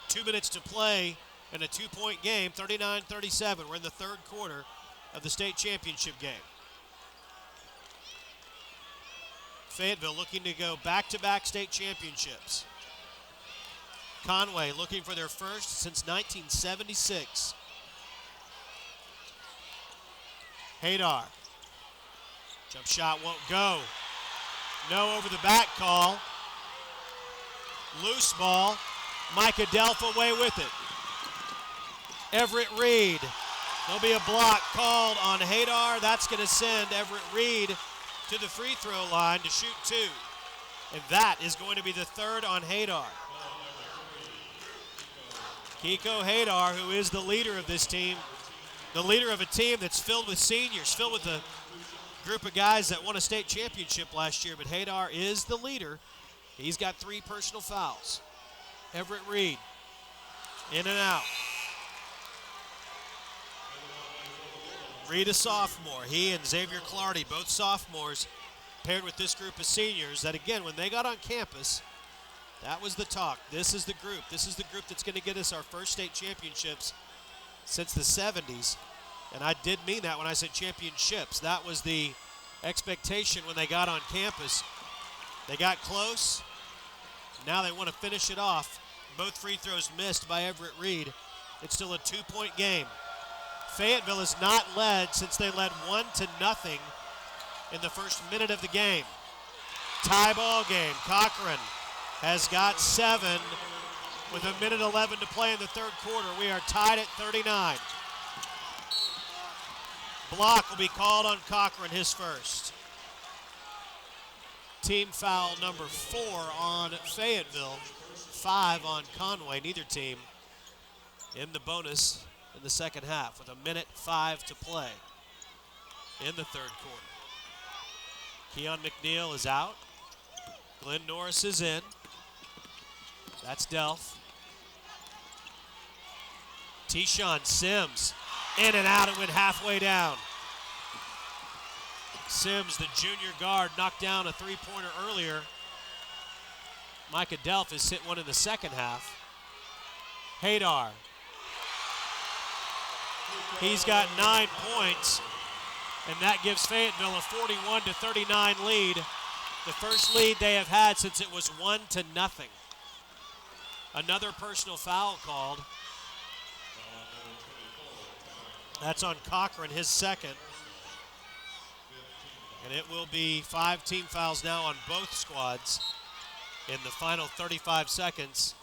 2 minutes to play in a 2-point game, 39-37. We're in the third quarter of the state championship game. Fayetteville looking to go back-to-back state championships. Conway looking for their first since 1976. Hadar. Jump shot won't go. No over the back call. Loose ball. Mike Adelph away with it. Everett Reed. There'll be a block called on Hadar. That's going to send Everett Reed to the free throw line to shoot 2. And that is going to be the third on Hadar. Kiko Hadar, who is the leader of this team, the leader of a team that's filled with seniors, filled with a group of guys that won a state championship last year, but Hadar is the leader. He's got 3 personal fouls. Everett Reed, in and out. Reed, a sophomore. He and Xavier Clardy, both sophomores, paired with this group of seniors that, again, when they got on campus, that was the talk. This is the group. This is the group that's going to get us our first state championships since the 70s. And I did mean that when I said championships. That was the expectation when they got on campus. They got close. Now they want to finish it off. Both free throws missed by Everett Reed. It's still a 2-point game. Fayetteville has not led since they led 1-0 in the first minute of the game. Tie ball game. Cochran has got 7 with 1:11 to play in the third quarter. We are tied at 39. Block will be called on Cochran, his first. Team foul number 4 on Fayetteville, 5 on Conway. Neither team in the bonus in the second half with 1:05 to play in the third quarter. Keon Mcneal is out. Glenn Norris is in. That's Delph. Tyshawn Sims in and out. It went halfway down. Sims, the junior guard, knocked down a 3-pointer earlier. Micah Delph has hit one in the second half. Hadar. He's got 9 points, and that gives Fayetteville a 41-39 lead. The first lead they have had since it was 1-0. Another personal foul called. That's on Cochran, his second. And it will be 5 team fouls now on both squads in the final 35 seconds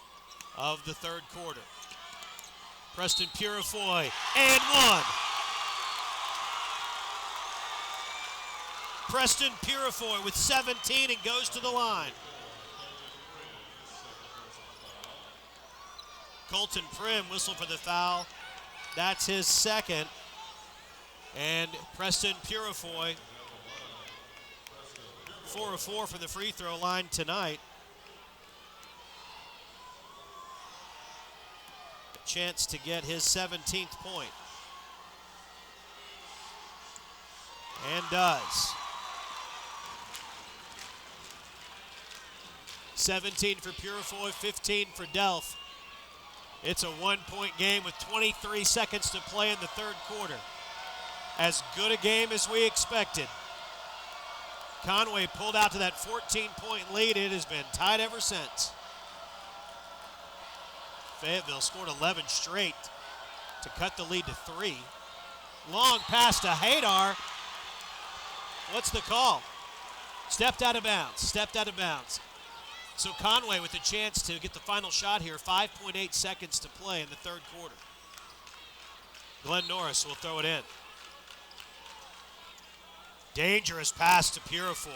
of the third quarter. Preston Purifoy, and 1. Preston Purifoy with 17 and goes to the line. Colton Prim whistled for the foul. That's his second. And Preston Purifoy, 4 of 4 from the free throw line tonight. A chance to get his 17th point. And does. 17 for Purifoy, 15 for Delph. It's a 1-point game with 23 seconds to play in the third quarter. As good a game as we expected. Conway pulled out to that 14-point lead. It has been tied ever since. Fayetteville scored 11 straight to cut the lead to 3. Long pass to Hadar. What's the call? Stepped out of bounds. Stepped out of bounds. So Conway with a chance to get the final shot here. 5.8 seconds to play in the third quarter. Glenn Norris will throw it in. Dangerous pass to Purifoy.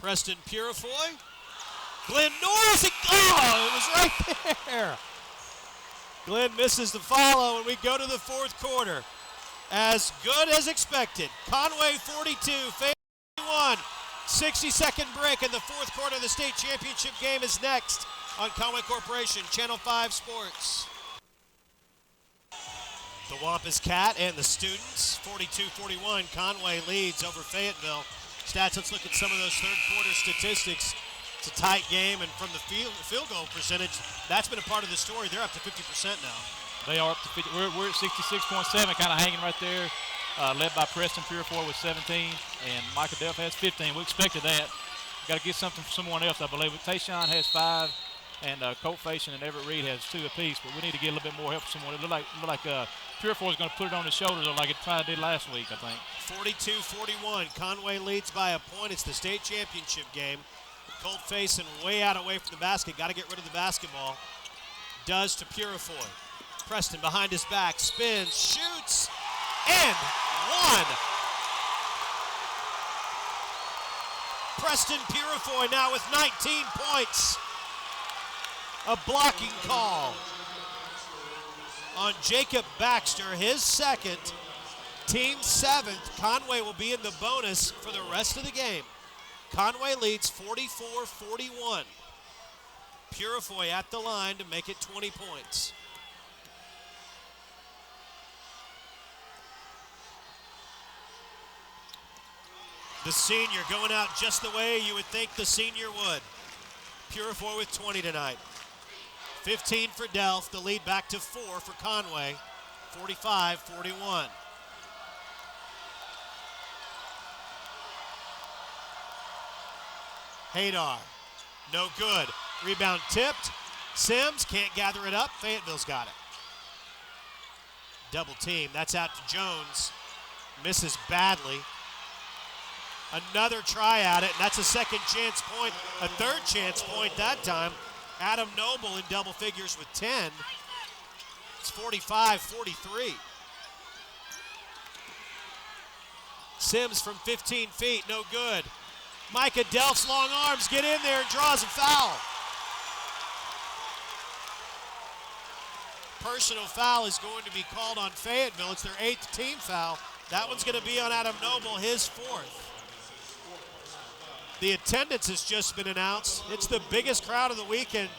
Preston Purifoy. Glenn Norris. Oh, it was right there. Glenn misses the follow, and we go to the fourth quarter. As good as expected. Conway 42, Fayetteville 41. 60-second break in the fourth quarter of the state championship game is next on Conway Corporation, Channel 5 Sports. The Wampus Cat and the Students, 42-41. Conway leads over Fayetteville. Stats, let's look at some of those third quarter statistics. It's a tight game, and from the field goal percentage, that's been a part of the story. They're up to 50% now. They are up to 50. We're at 66.7, kind of hanging right there, led by Preston Purifoy with 17, and Michael Delph has 15. We expected that. Got to get something from someone else, I believe. Tayshawn has 5, and Colt Faison and Everett Reed has 2 apiece, but we need to get a little bit more help from someone. It looked like Purifoy is going to put it on his shoulders like it tried to do last week, I think. 42-41. Conway leads by a point. It's the state championship game. Colt Faison way out away from the basket. Got to get rid of the basketball. Does to Purifoy. Preston behind his back, spins, shoots, and 1. Preston Purifoy now with 19 points. A blocking call on Jacob Baxter, his second, team 7th. Conway will be in the bonus for the rest of the game. Conway leads 44-41. Purifoy at the line to make it 20 points. The senior going out just the way you would think the senior would. Purifoy with 20 tonight. 15 for Delph, the lead back to 4 for Conway, 45-41. Hadar, no good. Rebound tipped. Sims can't gather it up. Fayetteville's got it. Double team, that's out to Jones. Misses badly. Another try at it, and that's a second chance point, a third chance point that time. Adam Noble in double figures with 10. It's 45-43. Sims from 15 feet, no good. Micah Delph's long arms get in there and draws a foul. Personal foul is going to be called on Fayetteville. It's their 8th team foul. That one's going to be on Adam Noble, his 4th. The attendance has just been announced. It's the biggest crowd of the weekend.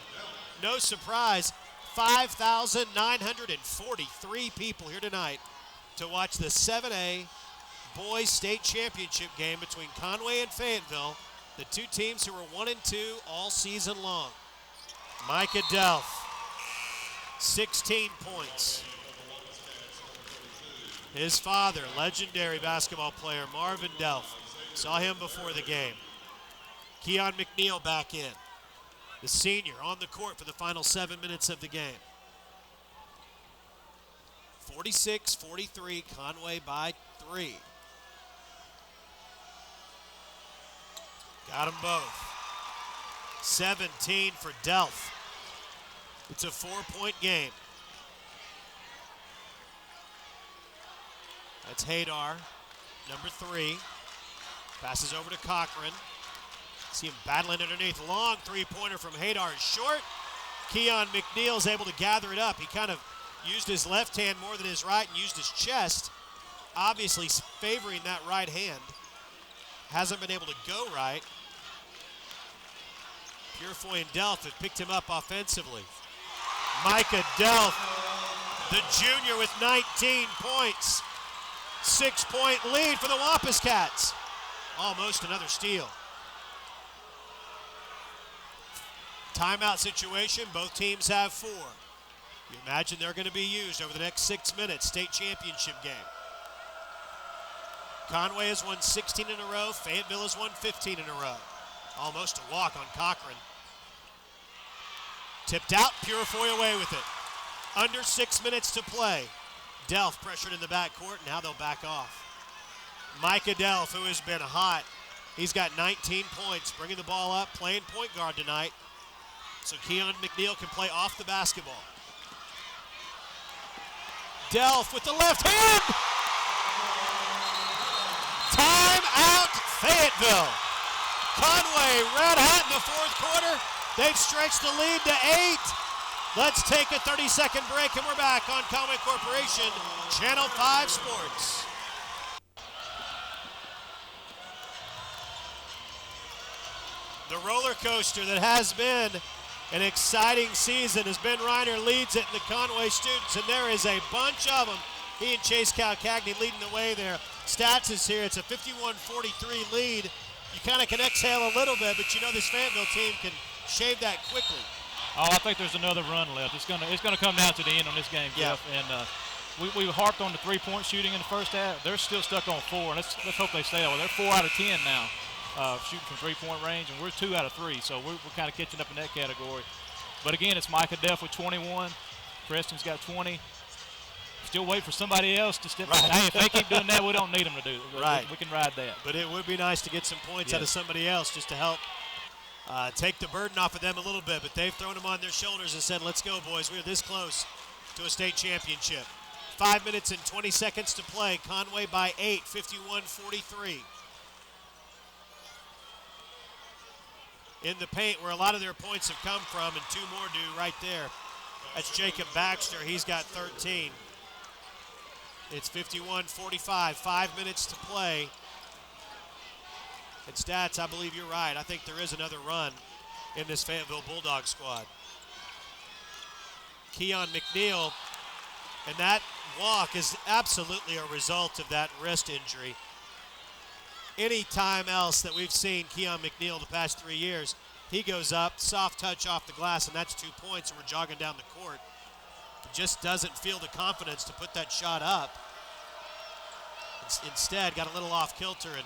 No surprise, 5,943 people here tonight to watch the 7A Boys State Championship game between Conway and Fayetteville, the two teams who were 1-2 all season long. Micah Delph, 16 points. His father, legendary basketball player Marvin Delph, saw him before the game. Keon Mcneal back in. The senior on the court for the final 7 minutes of the game. 46-43, Conway by 3. Got them both. 17 for Delph. It's a 4-point game. That's Hadar, number 3. Passes over to Cochran. See him battling underneath. Long three-pointer from Hadar is short. Keon Mcneal is able to gather it up. He kind of used his left hand more than his right and used his chest, obviously favoring that right hand. Hasn't been able to go right. Purifoy and Delph have picked him up offensively. Micah Delph, the junior, with 19 points. 6-point lead for the Wampus Cats. Almost another steal. Timeout situation, both teams have 4. You imagine they're going to be used over the next 6 minutes. State championship game. Conway has won 16 in a row. Fayetteville has won 15 in a row. Almost a walk on Cochran. Tipped out, Purifoy away with it. Under 6 minutes to play. Delph pressured in the backcourt, now they'll back off. Micah Delph, who has been hot, he's got 19 points, bringing the ball up, playing point guard tonight. So Keon Mcneal can play off the basketball. Delph with the left hand. Timeout, Fayetteville. Conway red hot in the fourth quarter. They've stretched the lead to 8. Let's take a 30-second break, and we're back on Conway Corporation, Channel 5 Sports. The roller coaster that has been an exciting season as Ben Reiner leads it in the Conway students, and there is a bunch of them. He and Chase Calcagney leading the way there. Stats is here. It's a 51-43 lead. You kind of can exhale a little bit, but you know this Fayetteville team can shave that quickly. Oh, I think there's another run left. It's gonna come down to the end on this game, Jeff. And we harped on the three-point shooting in the first half. They're still stuck on 4. Let's hope they stay that way. They're 4 out of 10 now, shooting from three-point range, and we're 2 out of 3. So we're kind of catching up in that category. But again, it's Micah Duff with 21. Preston's got 20. Still wait for somebody else to step up. Hey, if they keep doing that, we don't need them to do it. Right. We can ride that. But it would be nice to get some points out of somebody else just to help take the burden off of them a little bit. But they've thrown them on their shoulders and said, let's go, boys. We're this close to a state championship. 5 minutes and 20 seconds to play. Conway by 8, 51-43. In the paint where a lot of their points have come from, and 2 more do right there. That's Jacob Baxter. He's got 13. It's 51-45, 5 minutes to play. And Stats, I believe you're right. I think there is another run in this Fayetteville Bulldog squad. Keon Mcneal, and that walk is absolutely a result of that wrist injury. Any time else that we've seen Keon Mcneal the past 3 years, he goes up, soft touch off the glass, and that's 2 points, and we're jogging down the court. Just doesn't feel the confidence to put that shot up. Instead, got a little off kilter and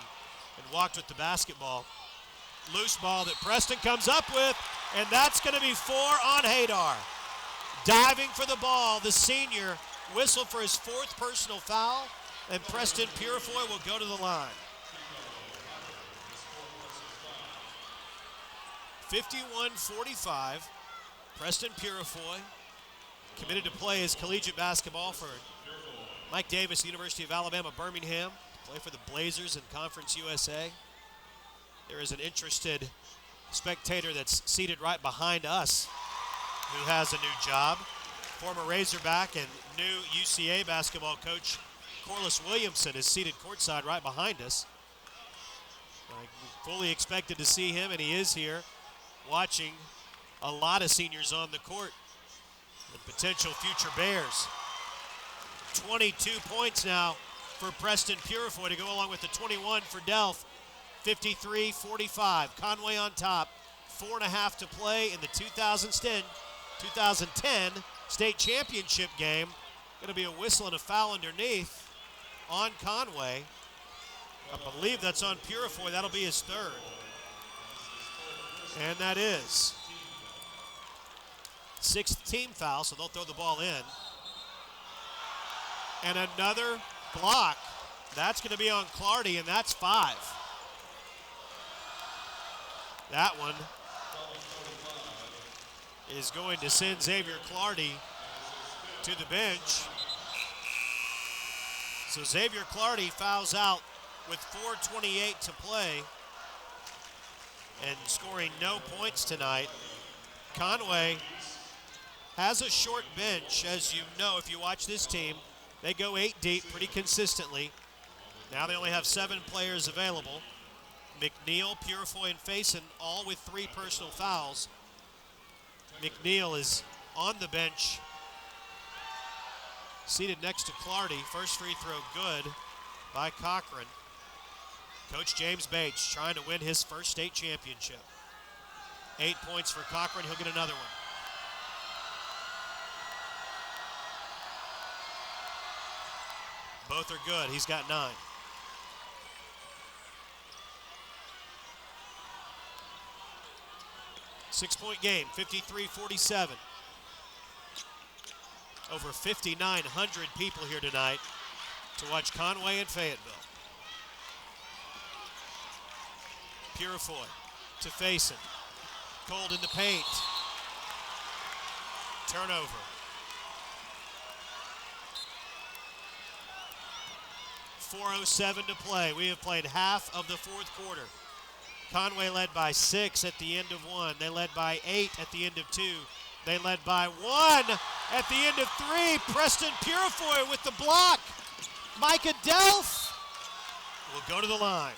walked with the basketball. Loose ball that Preston comes up with, and that's going to be 4 on Hadar. Diving for the ball, the senior whistled for his 4th personal foul, and Preston Purifoy will go to the line. 51-45, Preston Purifoy committed to play his collegiate basketball for Mike Davis, the University of Alabama, Birmingham, to play for the Blazers in Conference USA. There is an interested spectator that's seated right behind us who has a new job. Former Razorback and new UCA basketball coach Corliss Williamson is seated courtside right behind us. I fully expected to see him, and he is here watching a lot of seniors on the court and potential future Bears. 22 points now for Preston Purifoy to go along with the 21 for Delph. 53-45. Conway on top. 4.5 to play in the 2010 state championship game. Going to be a whistle and a foul underneath on Conway. I believe that's on Purifoy. That'll be his 3rd. And that is 6th team foul, so they'll throw the ball in. And another block. That's going to be on Clardy, and that's 5. That one is going to send Xavier Clardy to the bench. So Xavier Clardy fouls out with 4:28 to play and scoring no points tonight. Conway has a short bench, as you know if you watch this team. They go 8 deep pretty consistently. Now they only have 7 players available. Mcneal, Purifoy, and Faison all with 3 personal fouls. Mcneal is on the bench, seated next to Clardy. First free throw good by Cochran. Coach James Bates trying to win his first state championship. 8 points for Cochran. He'll get another one. Both are good. He's got 9. Six-point game, 53-47. Over 5,900 people here tonight to watch Conway and Fayetteville. Purifoy to Faison. Cold in the paint. Turnover. .407 to play. We have played half of the 4th quarter. Conway led by 6 at the end of 1. They led by 8 at the end of 2. They led by 1 at the end of 3. Preston Purifoy with the block. Micah Delph will go to the line.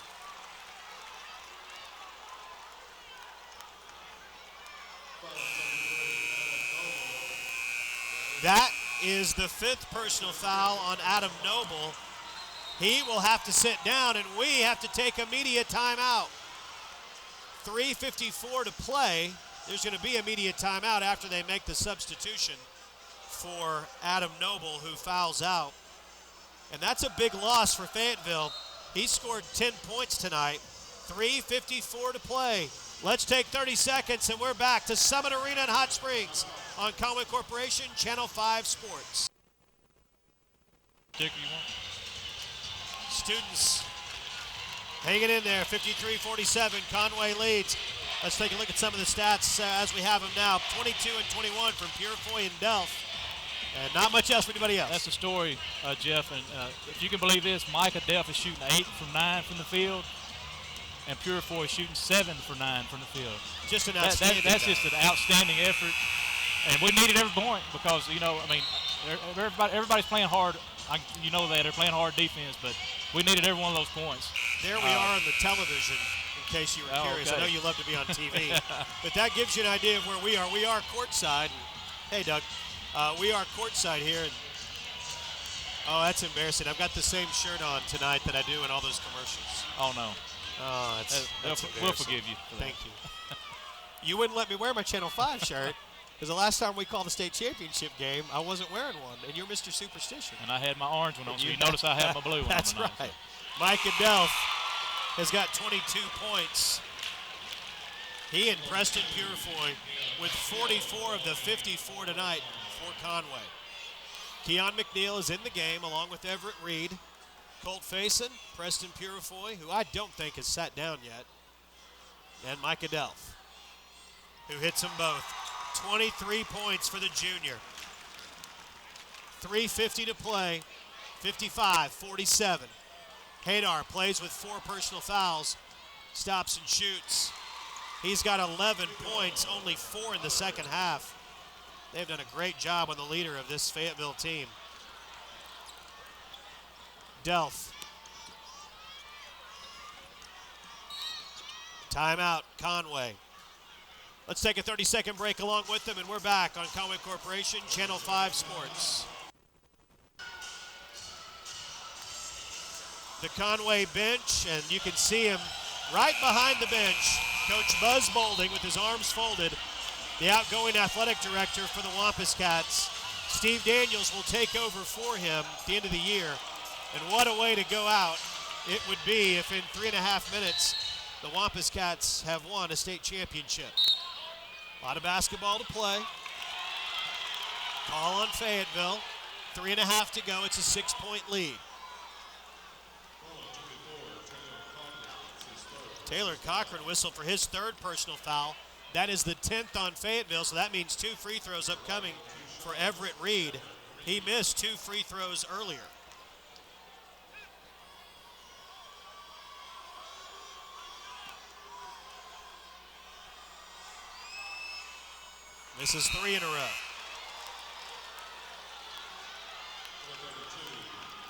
That is the 5th personal foul on Adam Noble. He will have to sit down, and we have to take a media timeout. 3:54 to play. There's going to be a media timeout after they make the substitution for Adam Noble, who fouls out. And that's a big loss for Fayetteville. He scored 10 points tonight. 3:54 to play. Let's take 30 seconds, and we're back to Summit Arena in Hot Springs on Conway Corporation, Channel 5 Sports. Students hanging in there, 53-47. Conway leads. Let's take a look at some of the stats as we have them now. 22 and 21 from Purifoy and Delph. And not much else for anybody else. That's the story, Jeff. And if you can believe this, Micah Delph is shooting 8 from 9 from the field, and Purifoy is shooting 7 for 9 from the field. Just an outstanding. That's just an outstanding effort. And we needed every point because, everybody's playing hard. You know that. They're playing hard defense, but we needed every one of those points. There we are on the television, in case you were curious. Okay. I know you love to be on TV. But that gives you an idea of where we are. We are courtside. Hey, Doug. We are courtside here. And, oh, that's embarrassing. I've got the same shirt on tonight that I do in all those commercials. Oh, no. Oh, that's we'll forgive you for that. Thank you. You wouldn't let me wear my Channel 5 shirt because the last time we called the state championship game, I wasn't wearing one, and you're Mr. Superstition. And I had my orange one on, so you notice I have my blue one That's on tonight. right. Micah Delph has got 22 points. He and Preston Purifoy with 44 of the 54 tonight for Conway. Keon Mcneal is in the game along with Everett Reed, Colt Faison, Preston Purifoy, who I don't think has sat down yet, and Micah Delph, who hits them both. 23 points for the junior. 3:50 to play, 55-47. Hadar plays with 4 personal fouls, stops and shoots. He's got 11 points, only 4 in the second half. They've done a great job on the leader of this Fayetteville team. Delph. Timeout, Conway. Let's take a 30-second break along with them, and we're back on Conway Corporation, Channel 5 Sports. The Conway bench, and you can see him right behind the bench. Coach Buzz Boulding with his arms folded, the outgoing athletic director for the Wampus Cats. Steve Daniels will take over for him at the end of the year. And what a way to go out it would be if in 3.5 minutes the Wampus Cats have won a state championship. A lot of basketball to play. Call on Fayetteville. 3.5 to go. It's a 6-point lead. Taylor Cochran whistled for his 3rd personal foul. That is the 10th on Fayetteville, so that means 2 free throws upcoming for Everett Reed. He missed 2 free throws earlier. This is 3 in a row.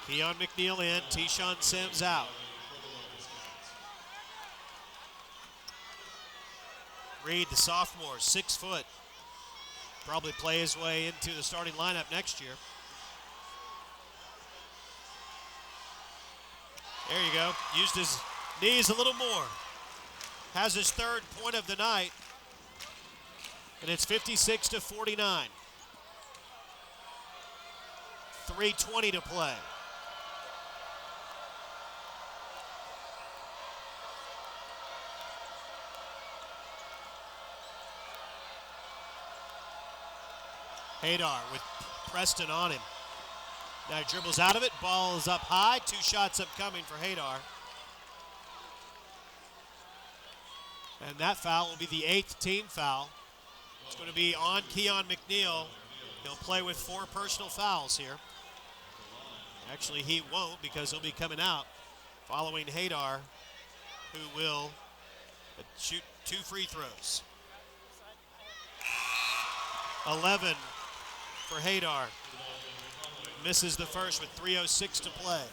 Keon Mcneal in, Tishon Sims out. Reed, the sophomore, 6 foot. Probably play his way into the starting lineup next year. There you go. Used his knees a little more. Has his 3rd point of the night. And it's 56-49. 3:20 to play. Hadar with Preston on him. Now he dribbles out of it. Ball is up high. 2 shots upcoming for Hadar. And that foul will be the 8th team foul. It's going to be on Keon Mcneal. He'll play with 4 personal fouls here. Actually, he won't because he'll be coming out following Hadar, who will shoot 2 free throws. 11 for Hadar. Misses the first with 3:06 to play.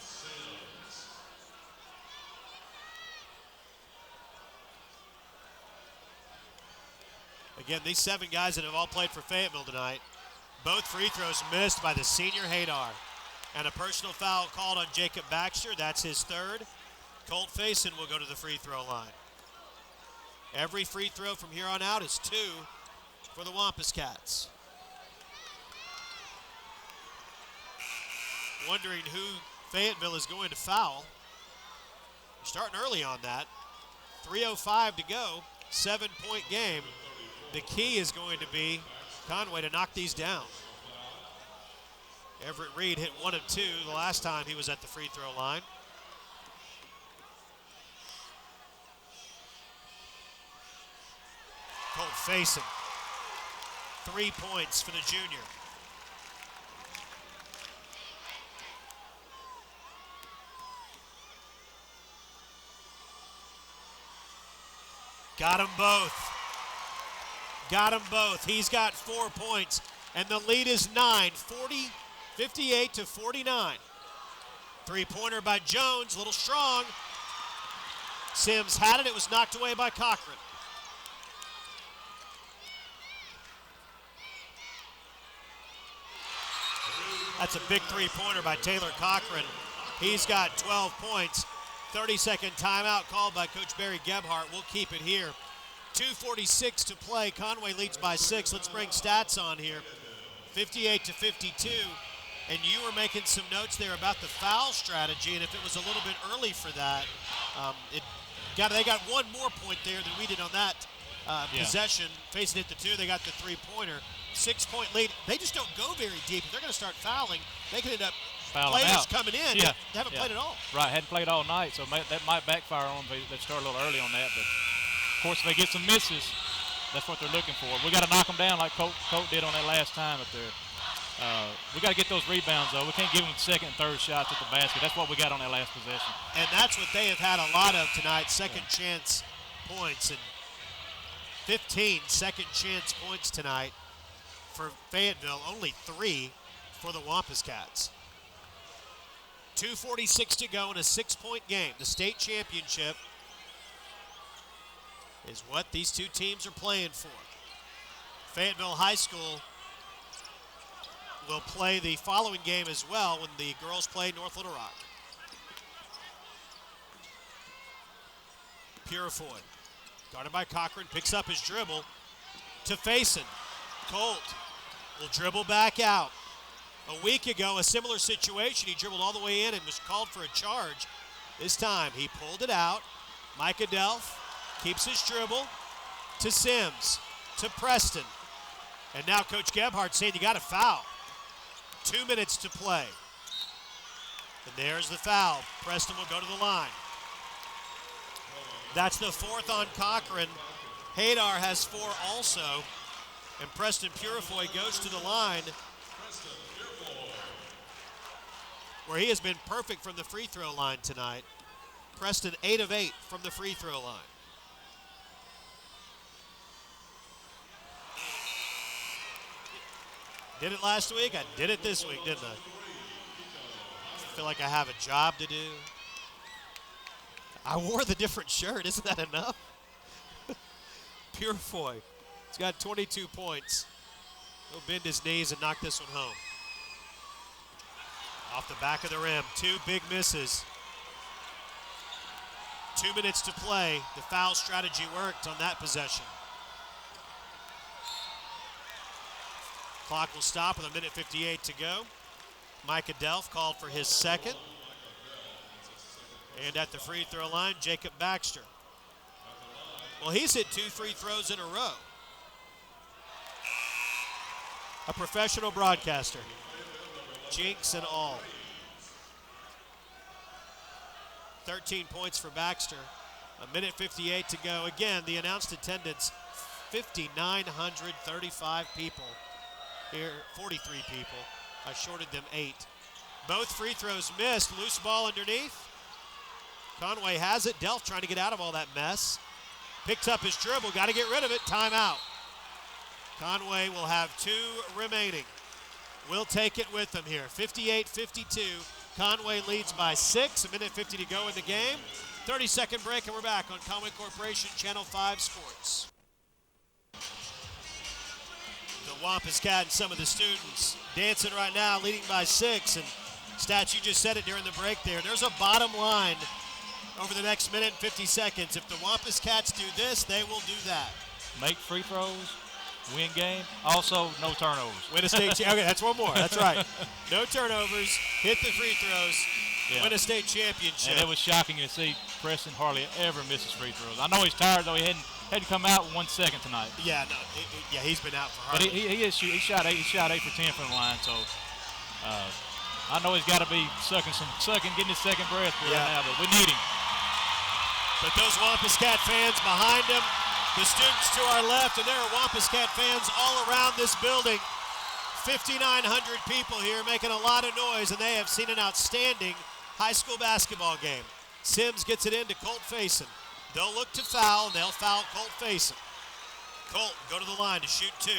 Again, these 7 guys that have all played for Fayetteville tonight, Both free throws missed by the senior Hadar. And a personal foul called on Jacob Baxter. That's his third. Colt Faison will go to the free throw line. Every free throw from here on out is 2 for the Wampus Cats. Wondering who Fayetteville is going to foul. We're starting early on that. 3:05 to go, 7-point game. The key is going to be Conway to knock these down. Everett Reed hit 1 of 2 the last time he was at the free throw line. Colt Faison, 3 points for the junior. Got them both. Got them both. He's got 4 points, and the lead is 9, 58 to 49. Three-pointer by Jones, a little strong. Sims had it. It was knocked away by Cochran. That's a big three-pointer by Taylor Cochran. He's got 12 points. 30-second timeout called by Coach Barry Gebhardt. We'll keep it here. 2:46 to play. Conway leads by 6. Let's bring stats on here. 58 to 52. And you were making some notes there about the foul strategy, and if it was a little bit early for that, they got 1 more point there than we did on that possession. Faison hit the 2. They got the three-pointer. 6-point lead. They just don't go very deep. If they're going to start fouling, they can end up players coming in. They haven't played at all. Right, hadn't played all night, so that might backfire on them. They start a little early on that. But, of course, if they get some misses, that's what they're looking for. We got to knock them down like Colt did on that last time up there. We got to get those rebounds, though. We can't give them second and third shots at the basket. That's what we got on that last possession. And that's what they have had a lot of tonight, second chance points. And 15 second chance points tonight for Fayetteville, only 3 for the Wampus Cats. 2:46 to go in a 6-point game. The state championship is what these two teams are playing for. Fayetteville High School will play the following game as well when the girls play North Little Rock. Purifoy, guarded by Cochran, picks up his dribble to Faison. Colt will dribble back out. A week ago, a similar situation. He dribbled all the way in and was called for a charge. This time, he pulled it out. Micah Delph keeps his dribble to Sims, to Preston. And now Coach Gebhardt saying you got to foul. 2 minutes to play. And there's the foul. Preston will go to the line. That's the 4th on Cochran. Hadar has 4 also. And Preston Purifoy goes to the line, where he has been perfect from the free throw line tonight. Preston 8 of 8 from the free throw line. Did it last week, I did it this week, didn't I? I feel like I have a job to do. I wore the different shirt, isn't that enough? Purifoy, he's got 22 points. He'll bend his knees and knock this one home. Off the back of the rim, 2 big misses. 2 minutes to play. The foul strategy worked on that possession. Clock will stop with 1:58 to go. Micah Delph called for his second. And at the free throw line, Jacob Baxter. Well, he's hit 2 free throws in a row. A professional broadcaster. Jinx and all. 13 points for Baxter. 1:58 to go. Again, the announced attendance, 5,935 people. Here, 43 people. I shorted them 8. Both free throws missed. Loose ball underneath. Conway has it. Delph trying to get out of all that mess. Picked up his dribble. Got to get rid of it. Timeout. Conway will have 2 remaining. We'll take it with them here. 58-52. Conway leads by 6. 1:50 to go in the game. 30-second break, and we're back on Conway Corporation Channel 5 Sports. The The Wampus Cat and some of the students dancing right now, leading by 6. And Stats, you just said it during the break there. There's a bottom line over the next minute and 50 seconds. If the Wampus Cats do this, they will do that. Make free throws, win game. Also, no turnovers. Win a state okay, that's one more. That's right. No turnovers, hit the free throws, win a state championship. And it was shocking to see Preston hardly ever misses free throws. I know he's tired, though. He hadn't come out 1 second tonight. Yeah, no, he's been out for hard. But he shot 8 for 10 from the line. So I know he's got to be sucking, getting his second breath right now. But we need him. But those Wampus Cat fans behind him, the students to our left, and there are Wampus Cat fans all around this building. 5,900 people here making a lot of noise, and they have seen an outstanding high school basketball game. Sims gets it into Colt Faison. They'll look to foul, and they'll foul Colt Faison. Colt go to the line to shoot 2.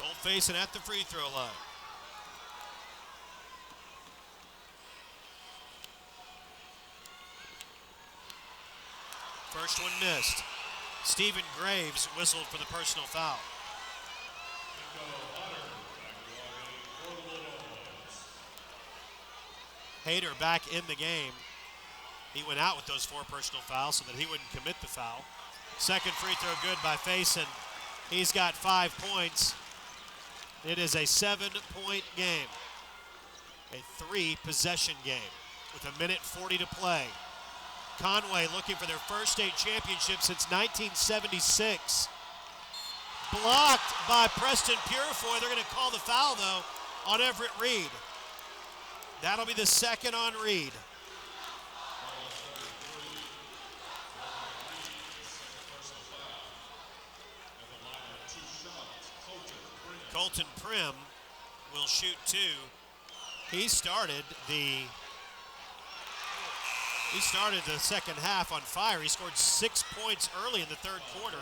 Colt Faison at the free throw line. First one missed. Stephen Graves whistled for the personal foul. Hayter back in the game. He went out with those 4 personal fouls so that he wouldn't commit the foul. Second free throw good by Faison. He's got 5 points. It is a 7-point game. A 3-possession game with 1:40 to play. Conway looking for their first state championship since 1976. Blocked by Preston Purifoy. They're going to call the foul, though, on Everett Reed. That'll be the second on Reed. Colton Prim will shoot 2. He started the second half on fire. He scored 6 points early in the third quarter.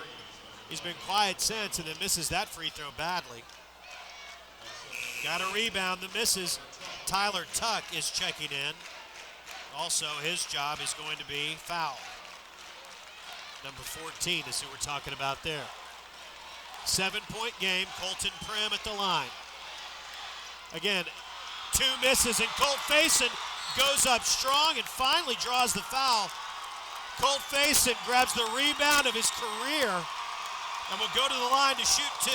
He's been quiet since and then misses that free throw badly. Got a rebound, the misses. Tyler Tuck is checking in. Also, his job is going to be foul. Number 14 is who we're talking about there. 7-point game, Colton Prim at the line. Again, 2 misses, and Colt Faison goes up strong and finally draws the foul. Colt Faison grabs the rebound of his career and will go to the line to shoot 2.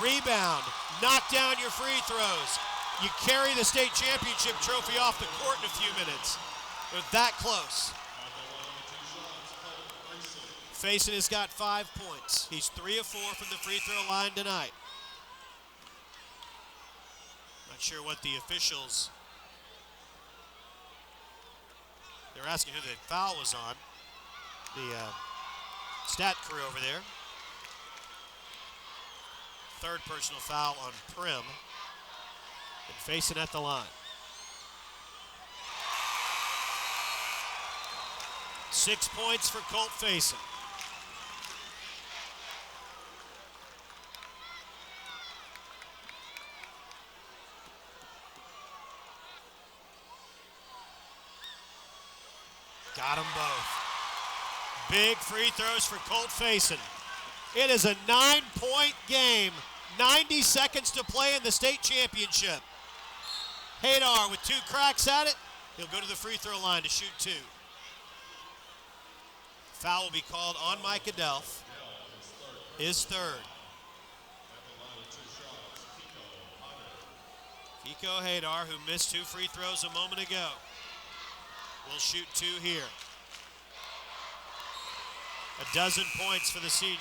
Rebound, knock down your free throws. You carry the state championship trophy off the court in a few minutes. They're that close. Faison has got 5 points. He's 3 of 4 from the free throw line tonight. Not sure what the officials, they're asking who the foul was on. The stat crew over there. Third personal foul on Prim. And Faison at the line. 6 points for Colt Faison. Got them both. Big free throws for Colt Faison. It is a 9-point game. 90 seconds to play in the state championship. Hadar with 2 cracks at it. He'll go to the free throw line to shoot 2. Foul will be called on Mike Adelph. His third. Kiko Hadar, who missed 2 free throws a moment ago, will shoot 2 here. 12 points for the senior.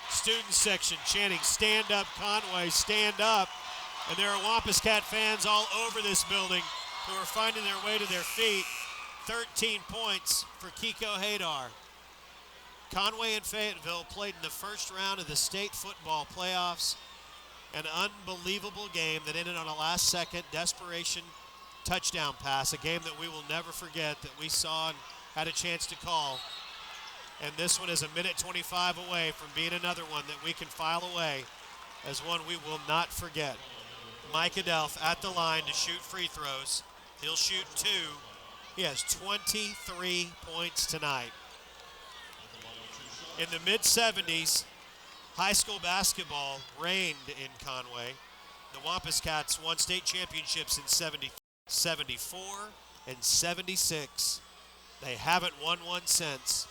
Student section chanting, "Stand up, Conway, stand up." And there are Wampus Cat fans all over this building who are finding their way to their feet. 13 points for Kiko Hadar. Conway and Fayetteville played in the first round of the state football playoffs. An unbelievable game that ended on a last-second desperation touchdown pass, a game that we will never forget, that we saw and had a chance to call. And this one is a minute 25 away from being another one that we can file away as one we will not forget. Mike Adelph at the line to shoot free throws. He'll shoot 2. He has 23 points tonight. In the mid-70s, high school basketball reigned in Conway. The Wampus Cats won state championships in 74 and 76. They haven't won one since.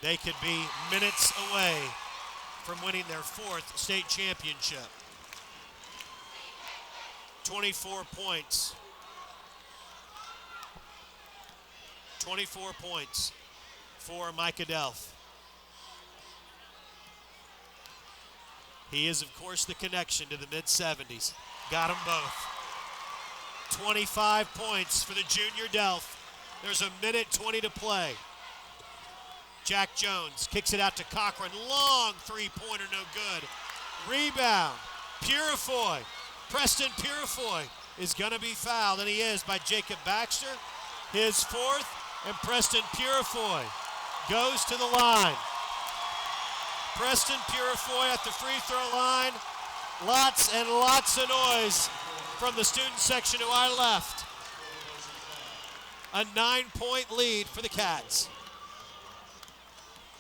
They could be minutes away from winning their 4th state championship. 24 points. 24 points for Mike Adelph. He is, of course, the connection to the mid-70s. Got them both. 25 points for the junior Delph. There's a minute 20 to play. Jack Jones kicks it out to Cochran. Long three-pointer, no good. Rebound. Purifoy. Preston Purifoy is going to be fouled, and he is by Jacob Baxter. His 4th, and Preston Purifoy goes to the line. Preston Purifoy at the free throw line. Lots and lots of noise from the student section who I left. A 9-point lead for the Cats.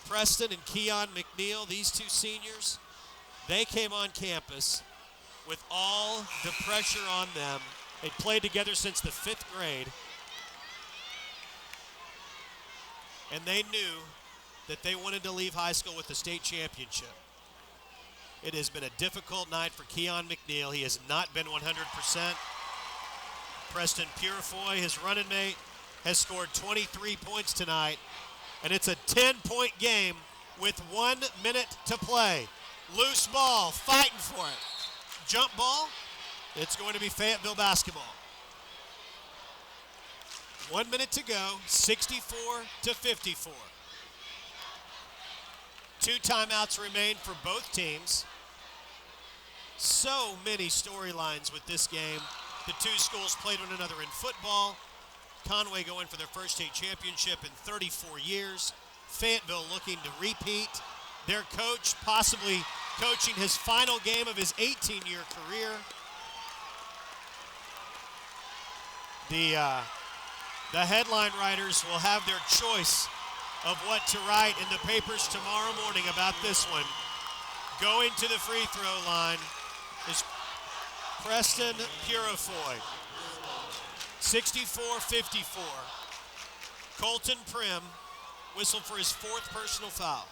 Preston and Keon Mcneal, these two seniors, they came on campus with all the pressure on them. They played together since the 5th grade. And they knew that they wanted to leave high school with the state championship. It has been a difficult night for Keon Mcneal. He has not been 100%. Preston Purifoy, his running mate, has scored 23 points tonight, and it's a 10-point game with 1 minute to play. Loose ball, fighting for it. Jump ball, it's going to be Fayetteville basketball. 1 minute to go, 64-54. 2 timeouts remain for both teams. So many storylines with this game. The two schools played one another in football. Conway going for their first state championship in 34 years. Fayetteville looking to repeat. Their coach possibly coaching his final game of his 18-year career. The headline writers will have their choice of what to write in the papers tomorrow morning about this one. Going to the free throw line is Preston Purifoy. 64-54. Colton Prim whistled for his 4th personal foul.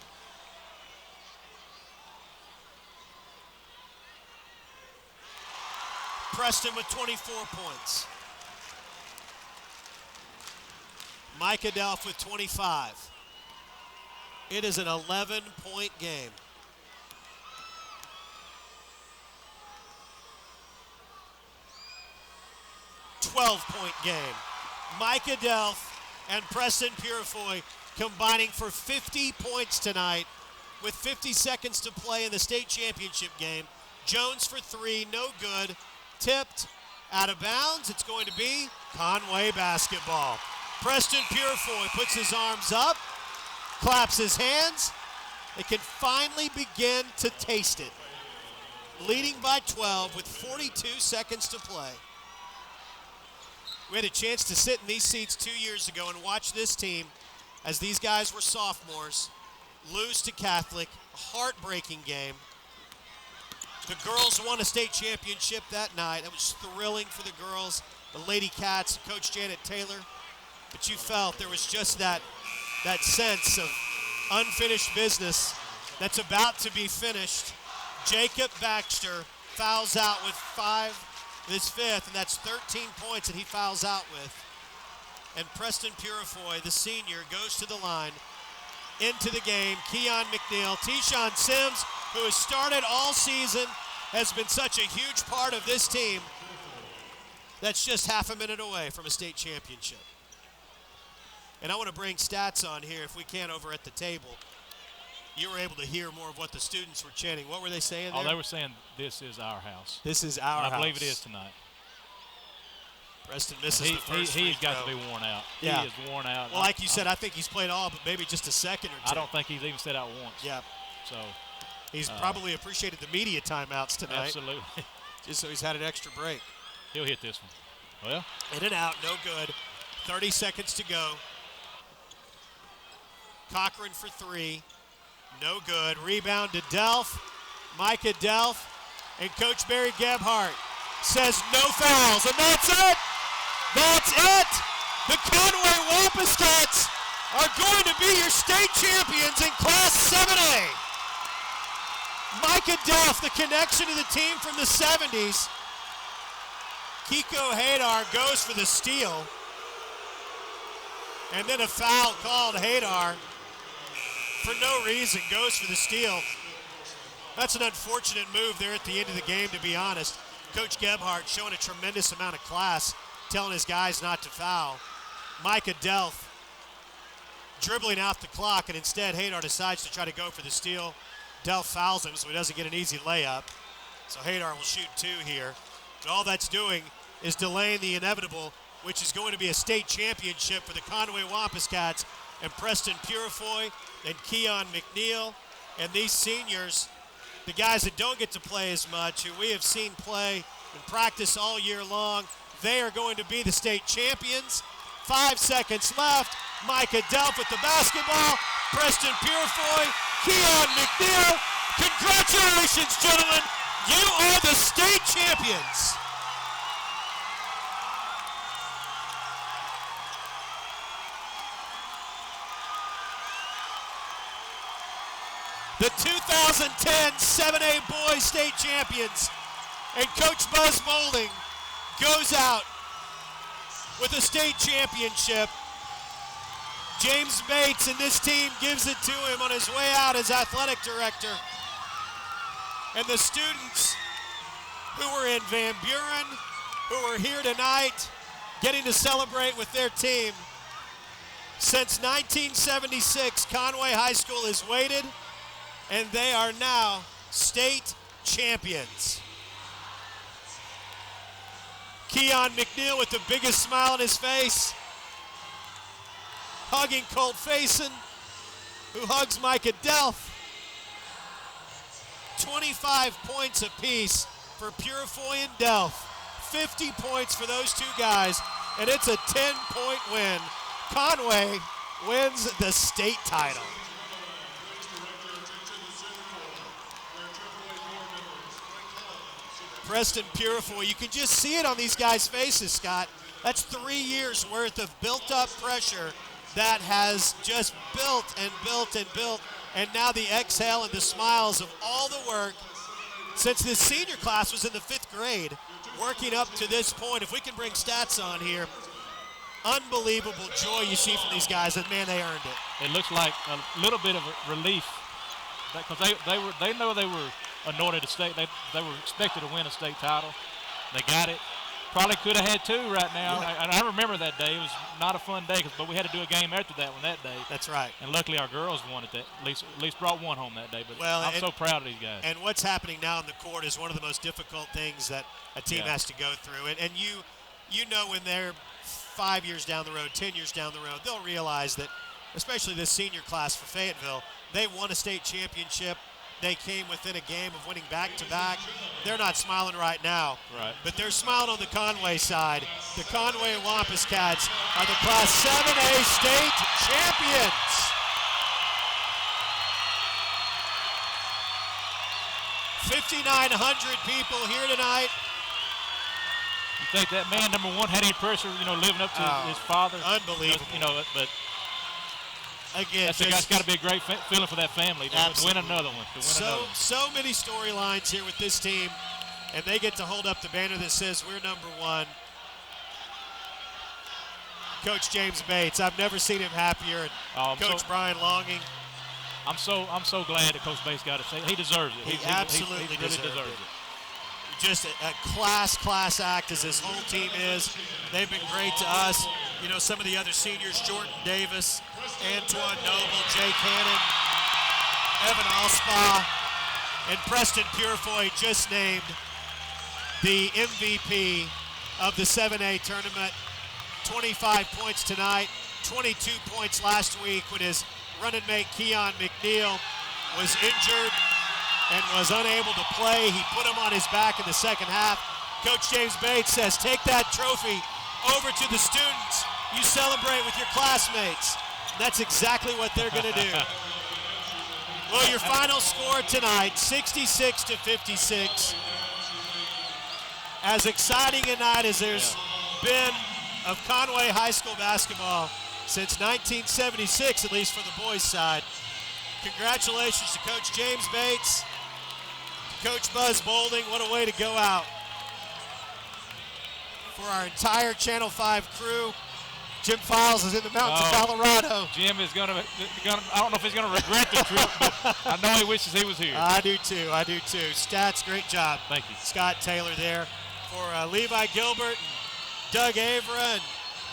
Preston with 24 points. Mike Adelph with 25. It is an 11-point game. $12-point game. Mike Adelph and Preston Purifoy combining for 50 points tonight with 50 seconds to play in the state championship game. Jones for 3, no good. Tipped, out of bounds. It's going to be Conway basketball. Preston Purifoy puts his arms up, claps his hands. They can finally begin to taste it. Leading by 12 with 42 seconds to play. We had a chance to sit in these seats 2 years ago and watch this team, as these guys were sophomores, lose to Catholic. A heartbreaking game. The girls won a state championship that night. That was thrilling for the girls. The Lady Cats, Coach Janet Taylor. But you felt there was just that sense of unfinished business that's about to be finished. Jacob Baxter fouls out with his 5th, and that's 13 points that he fouls out with. And Preston Purifoy, the senior, goes to the line. Into the game, Keon Mcneal. Tishon Sims, who has started all season, has been such a huge part of this team. That's just half a minute away from a state championship. And I want to bring stats on here, if we can, over at the table. You were able to hear more of what the students were chanting. What were they saying there? Oh, they were saying, "This is our house." This is our house. I believe it is tonight. Preston misses the first He's free got throw. to be worn out. Yeah. He is worn out. Well, like you said, I think he's played all, but maybe just a second or two. I don't think he's even set out once. Yeah. So he's probably appreciated the media timeouts tonight. Absolutely. Just so he's had an extra break. He'll hit this one. Well. In and out, no good. 30 seconds to go. Cochran for three. No good. Rebound to Delph. Micah Delph. And Coach Barry Gebhardt says no fouls. And that's it. That's it. The Conway Wampus Cats are going to be your state champions in Class 7A. Micah Delph, the connection to the team from the 70s. Kiko Hadar goes for the steal. And then a foul called. Hadar, for no reason, goes for the steal. That's an unfortunate move there at the end of the game, to be honest. Coach Gebhardt showing a tremendous amount of class, telling his guys not to foul. Micah Delph dribbling out the clock, and instead Hadar decides to try to go for the steal. Delph fouls him, so he doesn't get an easy layup. So Hadar will shoot two here. But all that's doing is delaying the inevitable, which is going to be a state championship for the Conway Wampus Cats and Preston Purifoy and Keon Mcneal. And these seniors, the guys that don't get to play as much, who we have seen play and practice all year long, they are going to be the state champions. 5 seconds left. Micah Delph with the basketball. Preston Purifoy, Keon Mcneal. Congratulations, gentlemen. You are the state champions. The 2010 7A Boys State Champions. And Coach Buzz Molding goes out with a state championship. James Bates and this team gives it to him on his way out as athletic director. And the students who were in Van Buren, who were here tonight, getting to celebrate with their team. Since 1976, Conway High School has waited, and they are now state champions. Keon Mcneal with the biggest smile on his face, hugging Colt Faison, who hugs Micah Delph. 25 points apiece for Purifoy and Delph. 50 points for those two guys, and it's a 10-point win. Conway wins the state title. Preston Purifoy, you can just see it on these guys' faces, Scott. That's 3 years worth of built-up pressure that has just built and built and built, and now the exhale and the smiles of all the work since this senior class was in the 5th grade, working up to this point. If we can bring stats on here, unbelievable joy you see from these guys, and man, they earned it. It looks like a little bit of a relief because they know they were anointed a state. They were expected to win a state title. They got it. Probably could have had two right now. Yeah. I remember that day. It was not a fun day, but we had to do a game after that one that day. That's right. And luckily our girls won it. At least brought one home that day. But I'm so proud of these guys. And what's happening now on the court is one of the most difficult things that a team has to go through. And you know when they're 5 years down the road, 10 years down the road, they'll realize that, especially this senior class for Fayetteville, they won a state championship. They came within a game of winning back-to-back. They're not smiling right now, but they're smiling on the Conway side. The Conway Wampus Cats are the Class 7A state champions. $5,900 people here tonight. You think that man, number one, had any pressure, living up to his father? Unbelievable. But again, that's got to be a great feeling for that family to win another one. So many storylines here with this team, and they get to hold up the banner that says we're number one. Coach James Bates, I've never seen him happier, and Coach Brian Longing. I'm so glad that Coach Bates got it. He deserves it. He absolutely really deserves it. Just a class act as this whole team is. They've been great to us. Some of the other seniors, Jordan Davis, Antoine Noble, Jay Cannon, Evan Alspaugh, and Preston Purifoy just named the MVP of the 7A tournament. 25 points tonight, 22 points last week when his running mate Keon Mcneal was injured and was unable to play. He put him on his back in the second half. Coach James Bates says, take that trophy over to the students. You celebrate with your classmates. And that's exactly what they're going to do. Well, your final score tonight, 66-56. As exciting a night as there's been of Conway High School basketball since 1976, at least for the boys' side. Congratulations to Coach James Bates, to Coach Buzz Boulding. What a way to go out. For our entire Channel 5 crew, Jim Files is in the mountains of Colorado. Jim is going to, I don't know if he's going to regret the trip, but I know he wishes he was here. I do too. Stats, great job. Thank you. Scott Taylor there. For Levi Gilbert, and Doug Avra, and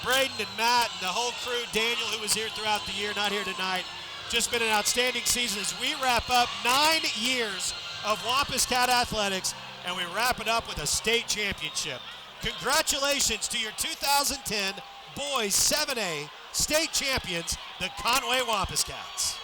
Braden and Matt, and the whole crew, Daniel, who was here throughout the year, not here tonight. Just been an outstanding season as we wrap up 9 years of Wampus Cat Athletics, and we wrap it up with a state championship. Congratulations to your 2010 Boys 7A state champions, the Conway Wampus Cats.